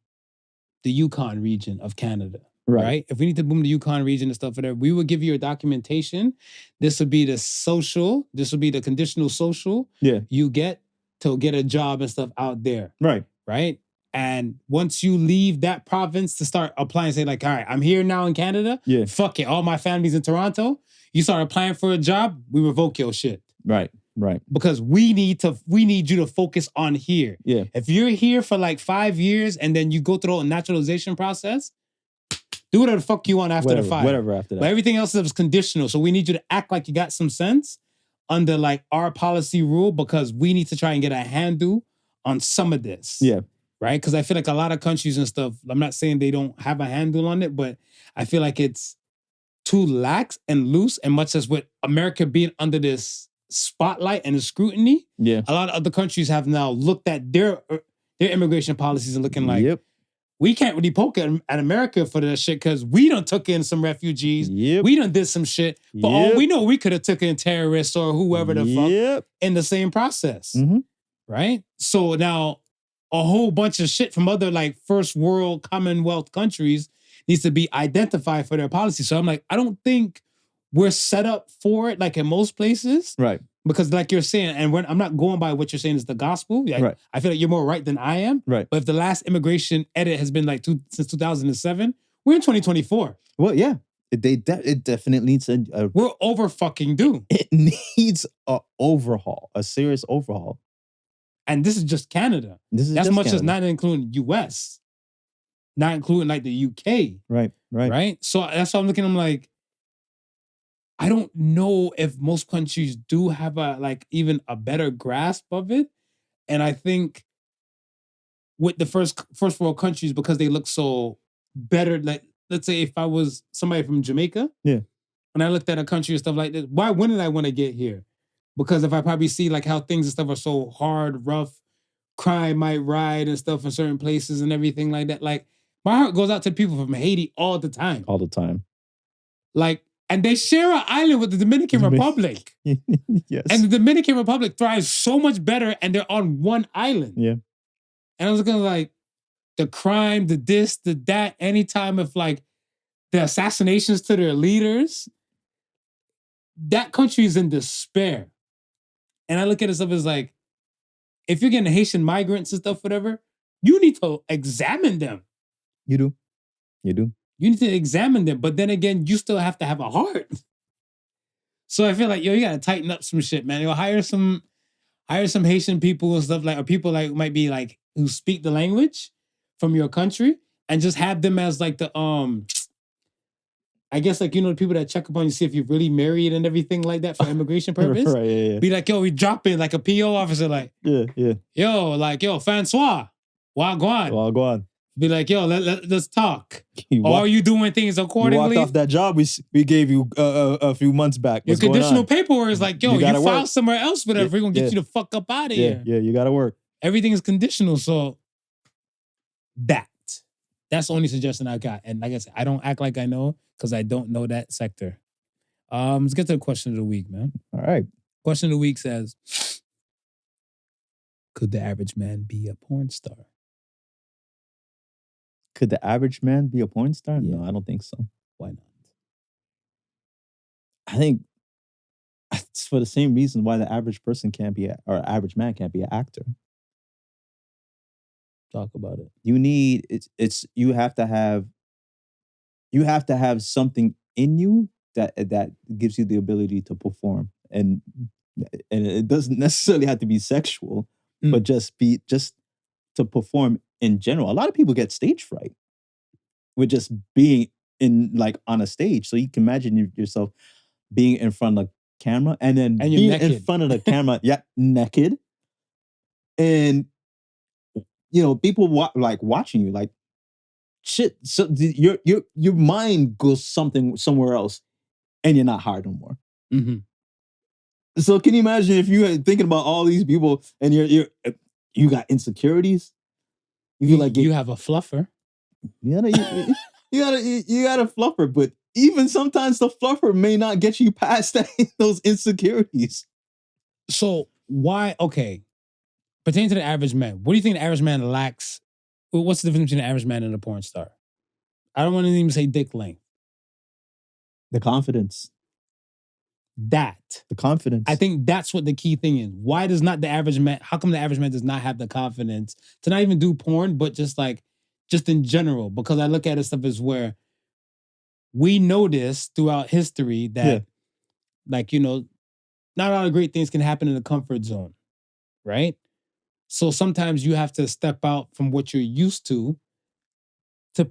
the Yukon region of Canada. Right. If we need to boom the Yukon region and stuff, whatever, we would give you your documentation. This would be the social. This would be the conditional social. Yeah. You get to get a job and stuff out there. Right. Right. And once you leave that province to start applying, say like, all right, I'm here now in Canada. Yeah. Fuck it. All my family's in Toronto. You start applying for a job, we revoke your shit. Right. Right. Because we need you to focus on here. Yeah. If you're here for like 5 years and then you go through a naturalization process, do whatever the fuck you want after the 5. Whatever after that. But everything else is conditional. So we need you to act like you got some sense under like our policy rule because we need to try and get a handle on some of this. Yeah. Right? Because I feel like a lot of countries and stuff, I'm not saying they don't have a handle on it, but I feel like it's too lax and loose. And much as with America being under this spotlight and the scrutiny, yeah, a lot of other countries have now looked at their immigration policies and looking like, yep, we can't really poke at America for that shit because we done took in some refugees. Yep. We done did some shit. For all we know, we could have took in terrorists or whoever the fuck in the same process. Mm-hmm. Right? So now a whole bunch of shit from other like first world Commonwealth countries needs to be identified for their policy. So I'm like, I don't think we're set up for it like in most places. Right. Because like you're saying, and I'm not going by what you're saying is the gospel. Right. I feel like you're more right than I am. Right. But if the last immigration edit has been like since 2007, we're in 2024. Well, yeah. It definitely needs a we're over fucking due. It needs a overhaul, a serious overhaul. And this is just Canada. That's much as not including US. Not including like the UK. Right. Right? So that's why I'm looking, I'm like, I don't know if most countries do have even a better grasp of it. And I think with the first world countries, because they look so better, like let's say if I was somebody from Jamaica, yeah, and I looked at a country and stuff like this, why wouldn't I want to get here? Because if I probably see like how things and stuff are so hard, rough, crime might ride and stuff in certain places and everything like that. Like my heart goes out to people from Haiti all the time. All the time. Like, and they share an island with the Dominican Republic. Yes. And the Dominican Republic thrives so much better and they're on one island. Yeah. And I was looking like the crime, the this, the that, anytime of like the assassinations to their leaders, that country is in despair. And I look at it stuff as like, if you're getting Haitian migrants and stuff, whatever, you need to examine them. You do. You need to examine them, but then again, you still have to have a heart. So I feel like, you gotta tighten up some shit, man. Hire some Haitian people and stuff like, or people like might be like who speak the language from your country, and just have them as like the I guess like the people that check up on you, see if you're really married and everything like that for immigration purpose. Right, yeah. Be like, yo, we drop in like a PO officer, like, yeah. Yo, Francois, Wagwan. Be like, yo, let's talk. Are you doing things accordingly? You walked off that job we gave you a few months back. Your conditional paperwork is like, yo, you filed somewhere else, whatever. We're going to get you the fuck up out of here. Yeah, you got to work. Everything is conditional. So that's the only suggestion I got. And like I said, I don't act like I know because I don't know that sector. Let's get to the question of the week, man. All right. Question of the week says, could the average man be a porn star? Could the average man be a porn star? Yeah. No, I don't think so. Why not? I think it's for the same reason why the average person can't be, or average man can't be an actor. Talk about it. You have to have something in you that gives you the ability to perform, and it doesn't necessarily have to be sexual, but just to perform in general. A lot of people get stage fright with just being on a stage. So you can imagine yourself being in front of the camera and then being in front of the camera, naked, and people watching you, like shit. So your mind goes somewhere else, and you're not hard no more. Mm-hmm. So can you imagine if you are thinking about all these people and you got insecurities? You feel like you have a fluffer. You gotta fluffer, but even sometimes the fluffer may not get you past those insecurities. So why? Okay, pertaining to the average man, what do you think the average man lacks? What's the difference between the average man and a porn star? I don't want to even say dick length. The confidence. The confidence. I think that's what the key thing is. Why does not the average man? How come the average man does not have the confidence to not even do porn, but just in general? Because I look at it stuff as where we notice throughout history that, not a lot of great things can happen in the comfort zone, right? So sometimes you have to step out from what you're used to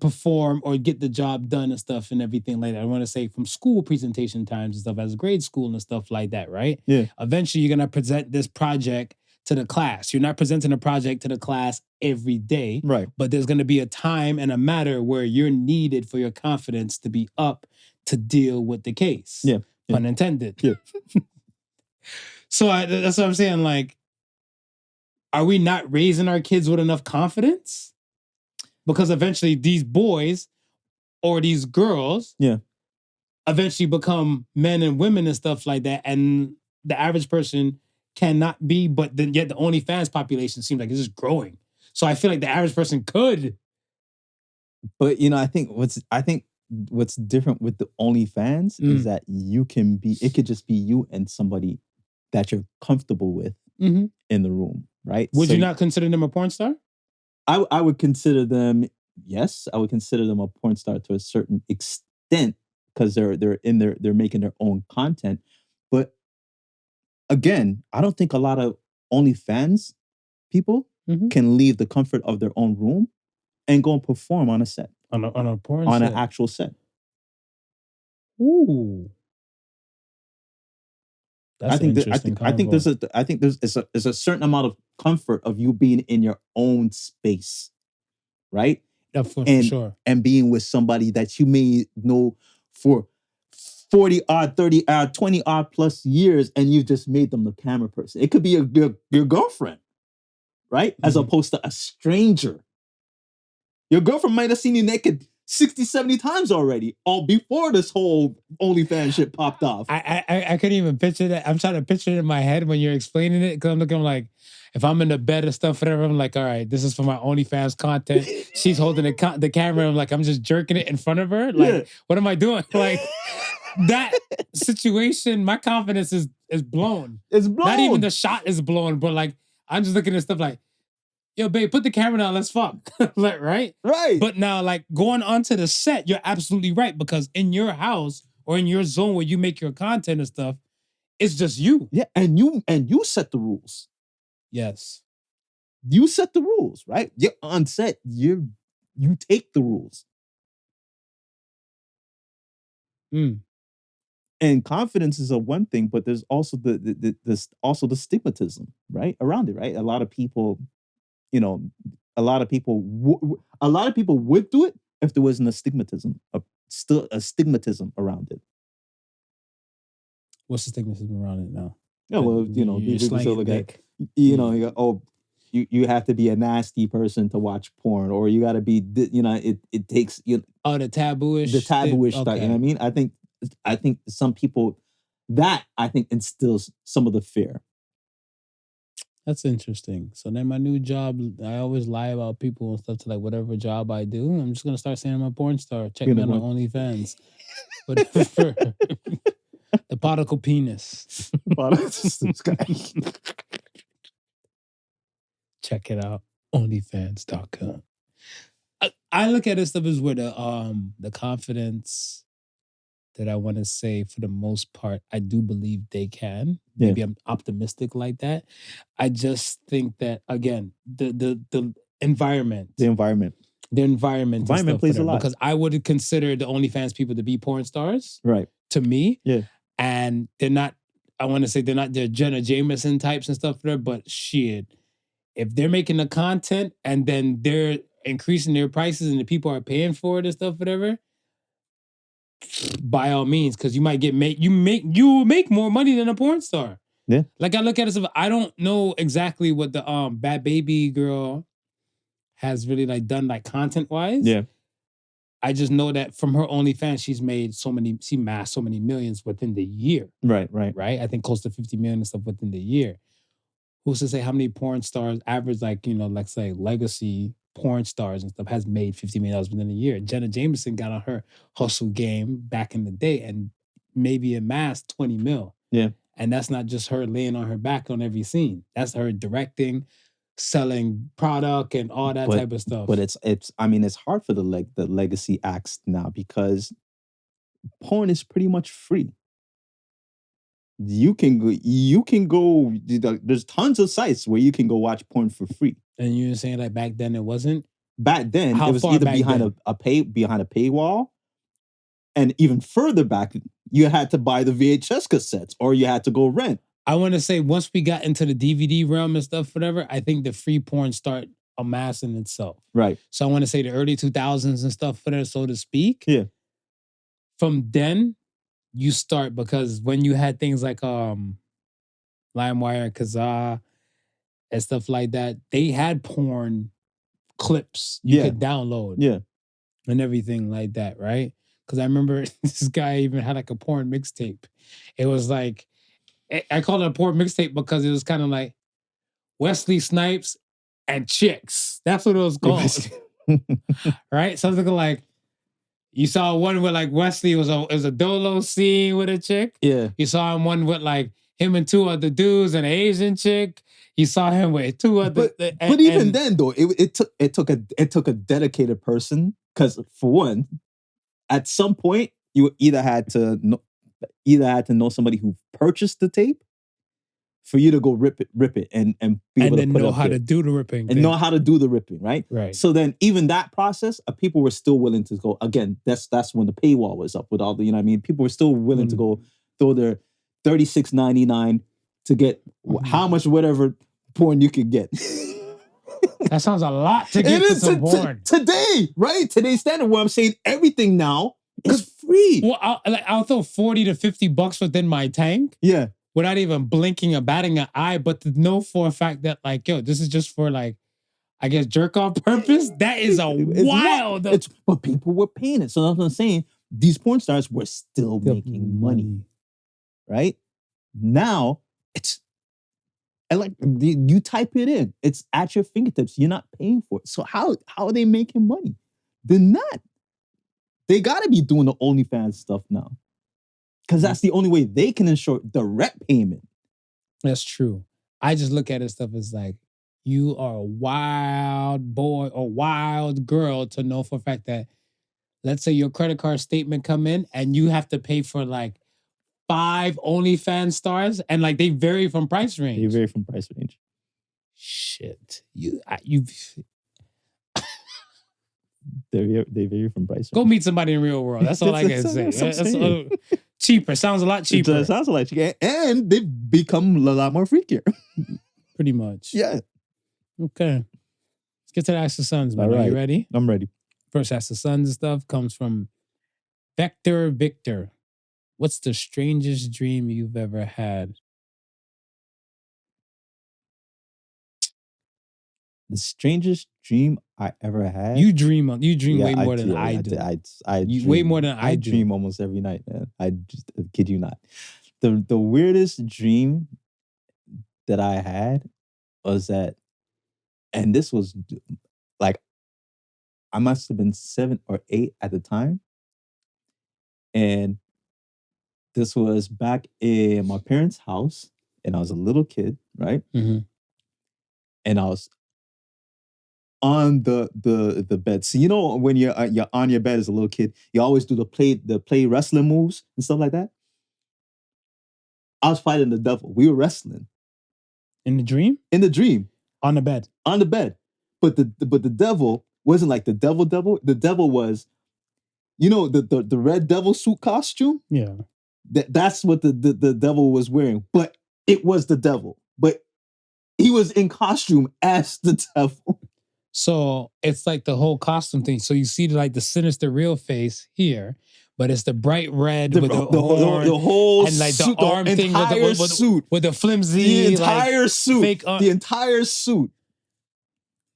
perform or get the job done and stuff and everything like that. I want to say from school presentation times and stuff as grade school and stuff like that, right? Yeah. Eventually you're going to present this project to the class. You're not presenting a project to the class every day. Right. But there's going to be a time and a matter where you're needed for your confidence to be up to deal with the case. Yeah. Pun intended. Yeah. So that's what I'm saying. Like, are we not raising our kids with enough confidence? Because eventually these boys or these girls eventually become men and women and stuff like that. And the average person cannot be, but then yet the OnlyFans population seems like it's just growing. So I feel like the average person could. But I think what's different with the OnlyFans is that it could just be you and somebody that you're comfortable with in the room, right? Would you not consider them a porn star? I would consider them, yes, I would consider them a porn star to a certain extent because they're making their own content. But again, I don't think a lot of OnlyFans people can leave the comfort of their own room and go and perform on a set. On a porn on set. an actual set. Ooh. That's I think there's a certain amount of comfort of you being in your own space, right? Yeah, for sure. And being with somebody that you may know for 40 odd, 30 odd, 20 odd plus years, and you just made them the camera person. It could be your girlfriend, right? As opposed to a stranger. Your girlfriend might have seen you naked 60, 70 times already, all before this whole OnlyFans shit popped off. I couldn't even picture that. I'm trying to picture it in my head when you're explaining it, because I'm looking like, if I'm in the bed and stuff, whatever, I'm like, all right, this is for my OnlyFans content. She's holding the camera. I'm like, I'm just jerking it in front of her. Like, what am I doing? Like, that situation, my confidence is blown. It's blown. Not even the shot is blown, but like, I'm just looking at stuff like, yo, babe, put the camera down, let's fuck. Like, right? Right. But now, like, going onto the set, you're absolutely right, because in your house or in your zone where you make your content and stuff, it's just you. Yeah, and you set the rules. Yes. You set the rules, right? You're on set. You take the rules. And confidence is a one thing, but there's also the stigmatism, right? Around it, right? A lot of people would do it if there wasn't a stigmatism around it. What's the stigmatism around it now? Yeah, well, people still look at, you have to be a nasty person to watch porn, or you got to be, it takes, the taboo-ish? The taboo-ish okay. stuff, you know what I mean? I think some people, that I think instills some of the fear. That's interesting. So then my new job, I always lie about people and stuff to like whatever job I do. I'm just going to start saying I'm a porn star. Check me out on OnlyFans. Whatever. The Podical penis. Check it out. OnlyFans.com. I look at this stuff as where the confidence that I want to say, for the most part, I do believe they can. Maybe I'm optimistic like that. I just think that, again, the environment. The environment plays a lot. Because I would consider the OnlyFans people to be porn stars. Right. To me. Yeah. And they're not, I want to say they're not the Jenna Jameson types and stuff there, but shit. if they're making the content and then they're increasing their prices and the people are paying for it and stuff, whatever, by all means, because you might you will make more money than a porn star. Yeah. Like I look at it, I don't know exactly what the Bad Baby girl has really like done like content wise. Yeah. I just know that from her OnlyFans, she amassed so many millions within the year. Right. I think close to 50 million and stuff within the year. Who's to say how many porn stars, average, like, let's say legacy porn stars and stuff, has made $50 million within a year? Jenna Jameson got on her hustle game back in the day and maybe amassed 20 mil. Yeah. And that's not just her laying on her back on every scene. That's her directing, selling product and all that type of stuff. But it's hard for the legacy acts now because porn is pretty much free. You can go. There's tons of sites where you can go watch porn for free. And you're saying like back then it wasn't? Back then it was either behind a paywall, and even further back you had to buy the VHS cassettes or you had to go rent. I want to say once we got into the DVD realm and stuff, whatever, I think the free porn started amassing itself. Right. So I want to say the early 2000s and stuff, whatever, so to speak. Yeah. From then, you start, because when you had things like LimeWire and Kazaa and stuff like that, they had porn clips you could download. Yeah. And everything like that, right? Because I remember this guy even had like a porn mixtape. It was like, I called it a porn mixtape because it was kind of like Wesley Snipes and chicks. That's what it was called. Right? Something like, you saw one with like Wesley was a dolo scene with a chick. Yeah. You saw him one with like him and two other dudes and an Asian chick. You saw him with two other. But even then though, it took a dedicated person, because for one, at some point you either had to know somebody who purchased the tape for you to go rip it and be able to put know it how there. to do the ripping. And know how to do the ripping, right? Right. So then even that process, people were still willing to go, again, that's when the paywall was up with all the, people were still willing to go throw their $36.99 to get how much whatever porn you could get. That sounds a lot to get to some porn. Today, right? Today's standard, where I'm saying everything now is free. Well, I'll throw $40 to $50 within my tank. Yeah. Without even blinking or batting an eye, but to know for a fact that like, yo, this is just for like, I guess, jerk off purpose. That is wild. But people were paying it. So that's what I'm saying. These porn stars were still making money. Right? Now, it's, and like, you type it in. It's at your fingertips. You're not paying for it. So how are they making money? They're not. They got to be doing the OnlyFans stuff now. Because that's the only way they can ensure direct payment. That's true. I just look at it stuff as like, you are a wild boy or wild girl to know for a fact that, let's say your credit card statement come in and you have to pay for like 5 OnlyFans stars, and like they vary from price range. They vary from price range. Shit. They vary from price range. Go meet somebody in the real world. That's all I can say. That's cheaper. Sounds a lot cheaper. It sounds a lot cheaper. And they've become a lot more freakier. Pretty much. Yeah. Okay. Let's get to the Ask the Sons, man. All right. Are you ready? I'm ready. First Ask the Sons and stuff comes from Vector Victor. What's the strangest dream you've ever had? The strangest dream I ever had. You dream way more than I do. I way more than I do. dream almost every night, man. I just kid you not. The weirdest dream that I had was that, and this was like, I must have been 7 or 8 at the time. And this was back in my parents' house, and I was a little kid, right? Mm-hmm. And I was on the bed. So you know when you're on your bed as a little kid, you always do the play wrestling moves and stuff like that. I was fighting the devil. We were wrestling. In the dream? In the dream. On the bed. On the bed. But the devil wasn't like the devil. The devil was, the red devil suit costume? Yeah. That's what the devil was wearing. But it was the devil. But He was in costume as the devil. So it's like the whole costume thing. So you see like the sinister real face here, but it's the bright red with the horn, the whole and like suit, the arm thing with the flimsy, the entire like, suit, fake the entire suit.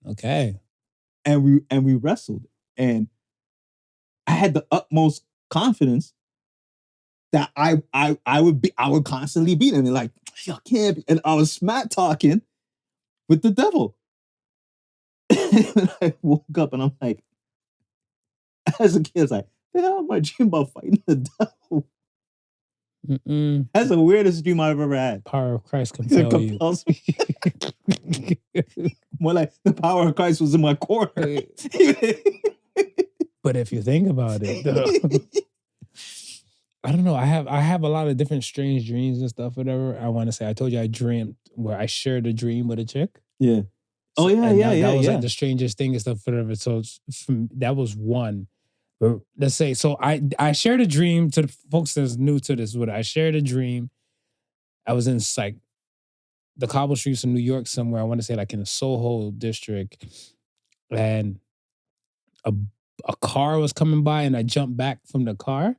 Okay. And we wrestled, and I had the utmost confidence that I would constantly beat him, and like, I can't be. And I was smack talking with the devil. And I woke up and I'm like, as a kid, I was like, the hell am I dreaming about fighting the devil? That's the weirdest dream I've ever had. Power of Christ compels me. More like the power of Christ was in my corner. But if you think about it, though, I don't know. I have a lot of different strange dreams and stuff, whatever. I want to say, I told you I dreamed where I shared a dream with a chick. Yeah. So, that was like the strangest thing and stuff, whatever. So that was one. But let's say, so I shared a dream to the folks that's new to this. I shared a dream. I was in like the cobble streets of New York somewhere. I want to say like in the Soho district, and a car was coming by, and I jumped back from the car,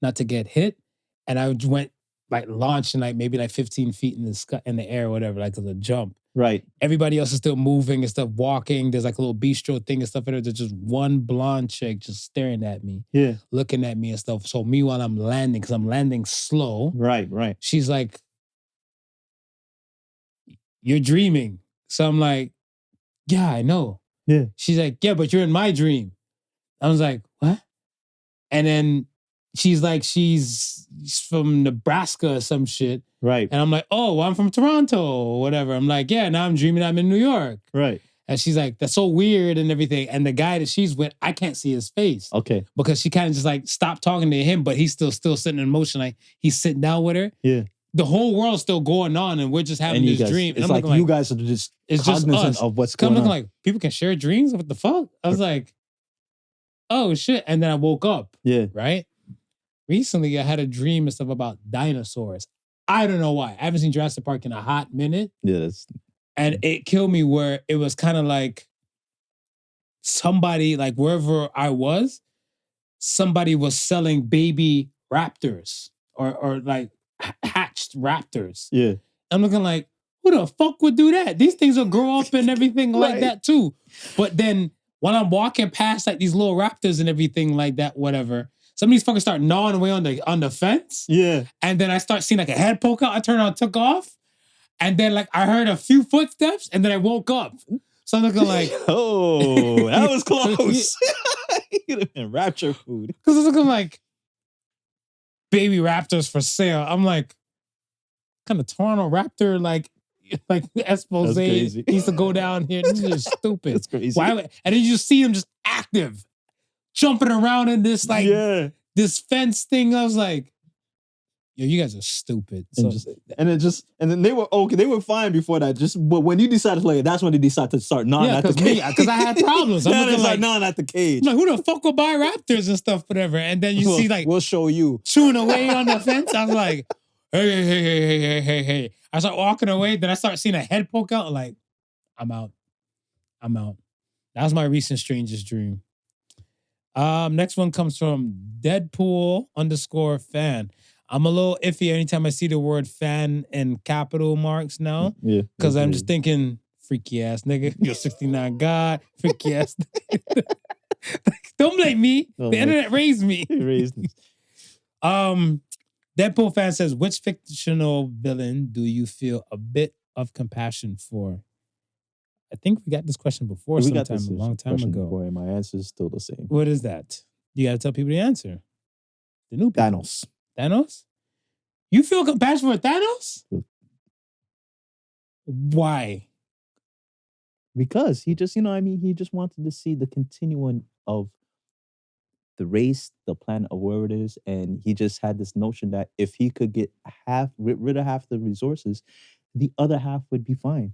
not to get hit, and I went like launching like maybe like 15 feet in the sky, in the air, or whatever, like as a jump. Right. Everybody else is still moving and stuff, walking. There's like a little bistro thing and stuff. There's just one blonde chick just staring at me, looking at me and stuff. So meanwhile, I'm landing because I'm landing slow. Right. She's like, "You're dreaming." So I'm like, "Yeah, I know." Yeah. She's like, "Yeah, but you're in my dream." I was like, "What?" And then she's like, she's from Nebraska or some shit. Right. And I'm like, "Oh, well, I'm from Toronto or whatever." I'm like, "Yeah, now I'm dreaming I'm in New York." Right. And she's like, "That's so weird," and everything. And the guy that she's with, I can't see his face. Okay. Because she kind of just like stopped talking to him, but he's still sitting in motion. Like he's sitting down with her. Yeah. The whole world's still going on, and we're just having this dream. And it's like you guys are just cognizant of what's going on. I'm looking like, people can share dreams? What the fuck? I was like, oh shit. And then I woke up. Yeah. Right? Recently, I had a dream and stuff about dinosaurs. I don't know why. I haven't seen Jurassic Park in a hot minute. Yeah. And it killed me where it was kind of like somebody, like wherever I was, somebody was selling baby raptors or like hatched raptors. Yeah. I'm looking like, who the fuck would do that? These things will grow up and everything like that too. But then when I'm walking past like these little raptors and everything like that, whatever, some of these fuckers start gnawing away on the fence. Yeah. And then I start seeing like a head poke out. I turned around, took off. And then like I heard a few footsteps and then I woke up. So I'm looking like, oh, that was close. You'd have been rapture food. Because I was looking like baby raptors for sale. I'm like, kind of Toronto Raptor, like expose. He used to go down here. This is stupid. That's crazy. Why? And then you just see him just active, jumping around in this like this fence thing. I was like, yo, you guys are stupid. And then they were okay. They were fine before that. But when you decided to play, that's when they decided to start gnawing at the cage. Because I had problems. I'm looking like gnawing at the cage. I'm like, who the fuck will buy raptors and stuff, whatever? And then you see like, we'll show you, chewing away on the fence. I was like, hey. I start walking away. Then I start seeing a head poke out. Like, I'm out. That was my recent strangest dream. Next one comes from Deadpool_fan. I'm a little iffy anytime I see the word fan in capital marks now. Yeah. Because I'm just thinking, freaky ass nigga, you're 69 God, freaky ass nigga. Don't blame me. The internet raised me. It raised me. Deadpool fan says, which fictional villain do you feel a bit of compassion for? I think we got this question before sometime a long time ago. Before, and my answer is still the same. What is that? You got to tell people the answer. The new people. Thanos? You feel compassion for Thanos? Why? Because he just, he just wanted to see the continuum of the race, the planet of where it is, and he just had this notion that if he could get rid of half the resources, the other half would be fine.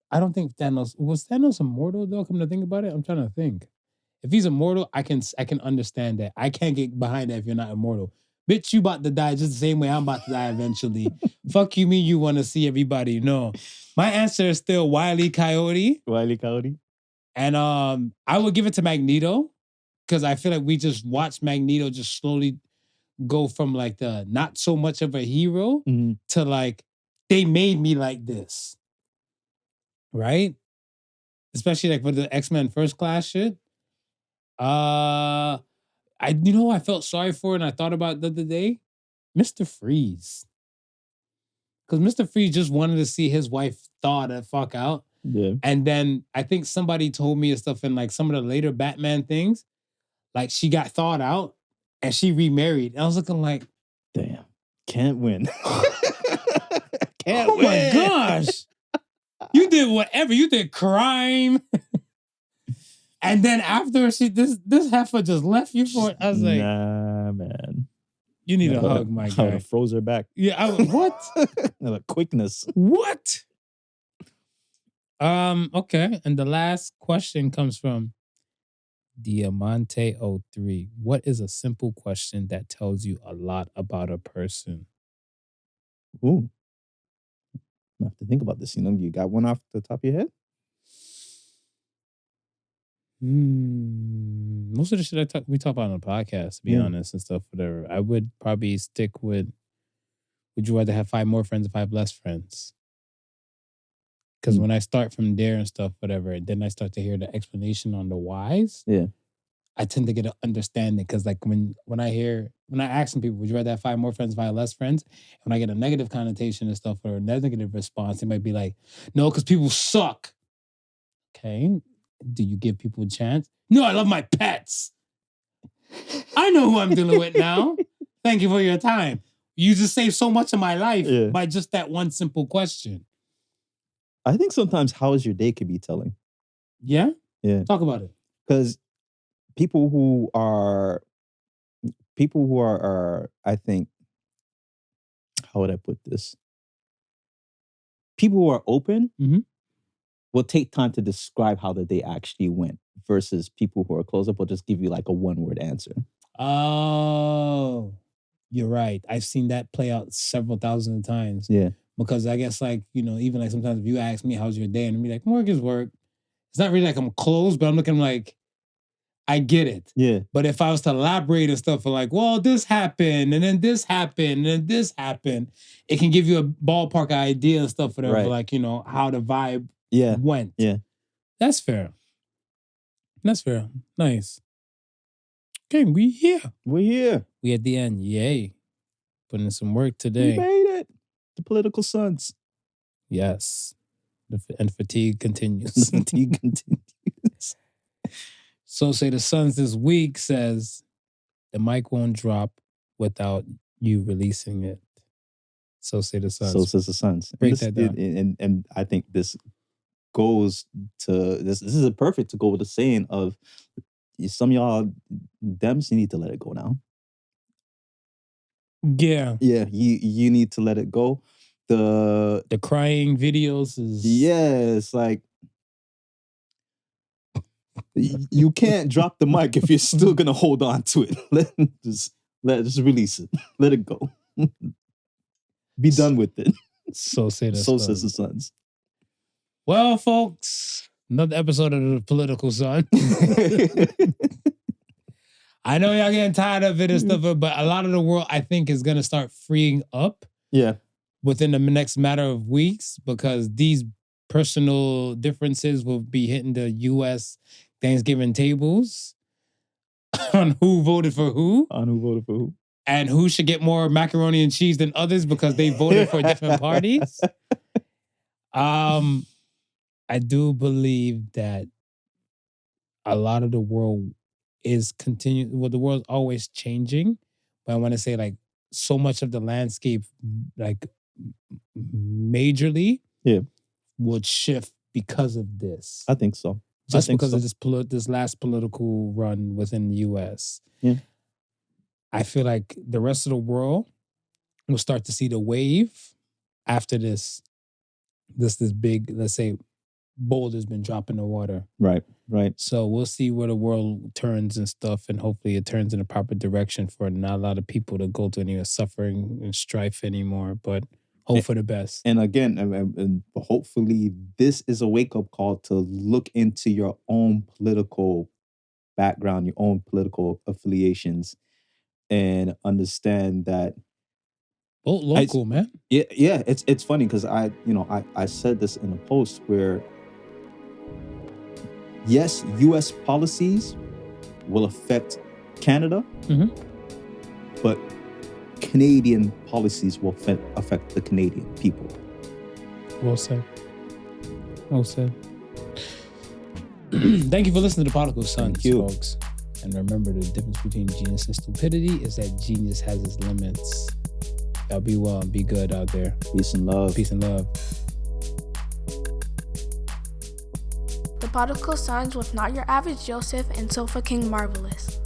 I don't think was Thanos immortal though? Come to think about it, I'm trying to think. If he's immortal, I can understand that. I can't get behind that if you're not immortal. Bitch, you about to die just the same way I'm about to die eventually. Fuck you mean you want to see everybody? No. My answer is still Wile E. Coyote. Wile E. Coyote. And I would give it to Magneto because I feel like we just watched Magneto just slowly go from like the not so much of a hero to like, they made me like this. Right? Especially like for the X-Men First Class shit. I felt sorry for it and I thought about it the other day. Mr. Freeze. Because Mr. Freeze just wanted to see his wife thaw the fuck out. Yeah. And then I think somebody told me and stuff in like some of the later Batman things, like she got thawed out and she remarried. And I was looking like, damn, can't win. Can't oh win. My gosh. You did whatever. You did crime. And then after this heifer just left you for it. I was like, nah, man. You need a hug, my guy. I would have froze her back. Yeah, what? The quickness. What? Okay. And the last question comes from Diamante03. What is a simple question that tells you a lot about a person? Ooh. I have to think about this. You got one off the top of your head? Most of the shit we talk about on the podcast, to be honest, and stuff, whatever. I would probably stick with, would you rather have 5 more friends or 5 less friends? Because when I start from there and stuff, whatever, and then I start to hear the explanation on the whys, I tend to get an understanding. Because like when I ask some people, would you rather have 5 more friends, 5 less friends? And when I get a negative connotation and stuff or a negative response, it might be like, no, because people suck. Okay. Do you give people a chance? No, I love my pets. I know who I'm dealing with now. Thank you for your time. You just saved so much of my life by just that one simple question. I think sometimes how was your day could be telling. Yeah? Yeah. Talk about it. Because people who are, I think, how would I put this? People who are open will take time to describe how the day actually went versus people who are closed up will just give you like a one-word answer. Oh, you're right. I've seen that play out several thousand times. Yeah. Because I guess like, even like sometimes if you ask me, how's your day? And I'm like, work is work. It's not really like I'm closed, but I'm looking like, I get it. Yeah. But if I was to elaborate and stuff, like, well, this happened, and then this happened, and then this happened, it can give you a ballpark idea and stuff, whatever, Right. like, how the vibe went. Yeah. That's fair. That's fair. Nice. Okay, we here. We're here. We at the end. Yay. Putting in some work today. We made it. The political sons. Yes. And fatigue continues. Fatigue continues. So say the Sons this week says the mic won't drop without you releasing it. So say the Sons. So says the Sons. Break that down. And I think this goes to this. This is a perfect to go with the saying of some of y'all Dems, you need to let it go now. Yeah. Yeah, you need to let it go. The crying videos is it's like you can't drop the mic if you're still gonna hold on to it. Just release it. Let it go. Be done with it. So say the So Sons. says the Sons. Well, folks, another episode of the Political Sun. I know y'all getting tired of it and stuff, but a lot of the world, I think, is going to start freeing up within the next matter of weeks because these personal differences will be hitting the U.S. Thanksgiving tables on who voted for who. And who should get more macaroni and cheese than others because they voted for different parties. I do believe that a lot of the world is continuing. Well, the world's always changing, but I want to say like so much of the landscape, like majorly, would shift because of this. I think so. Just because of this last political run within the U.S. Yeah. I feel like the rest of the world will start to see the wave after this big, let's say, boulder's been dropped in the water. Right. Right. So we'll see where the world turns and stuff, and hopefully it turns in a proper direction for not a lot of people to go through any suffering and strife anymore. But hope for the best. And again, and hopefully this is a wake-up call to look into your own political background, your own political affiliations, and understand that vote local, man. Yeah. It's funny because I said this in a post where yes, U.S. policies will affect Canada, but Canadian policies will affect the Canadian people. Well said. Well said. Thank you for listening to Podical Sons, folks. And remember, the difference between genius and stupidity is that genius has its limits. Y'all be well and be good out there. Peace and love. Peace and love. The Podical Sons with Not Your Average Joseph and Sofa King Marvelous.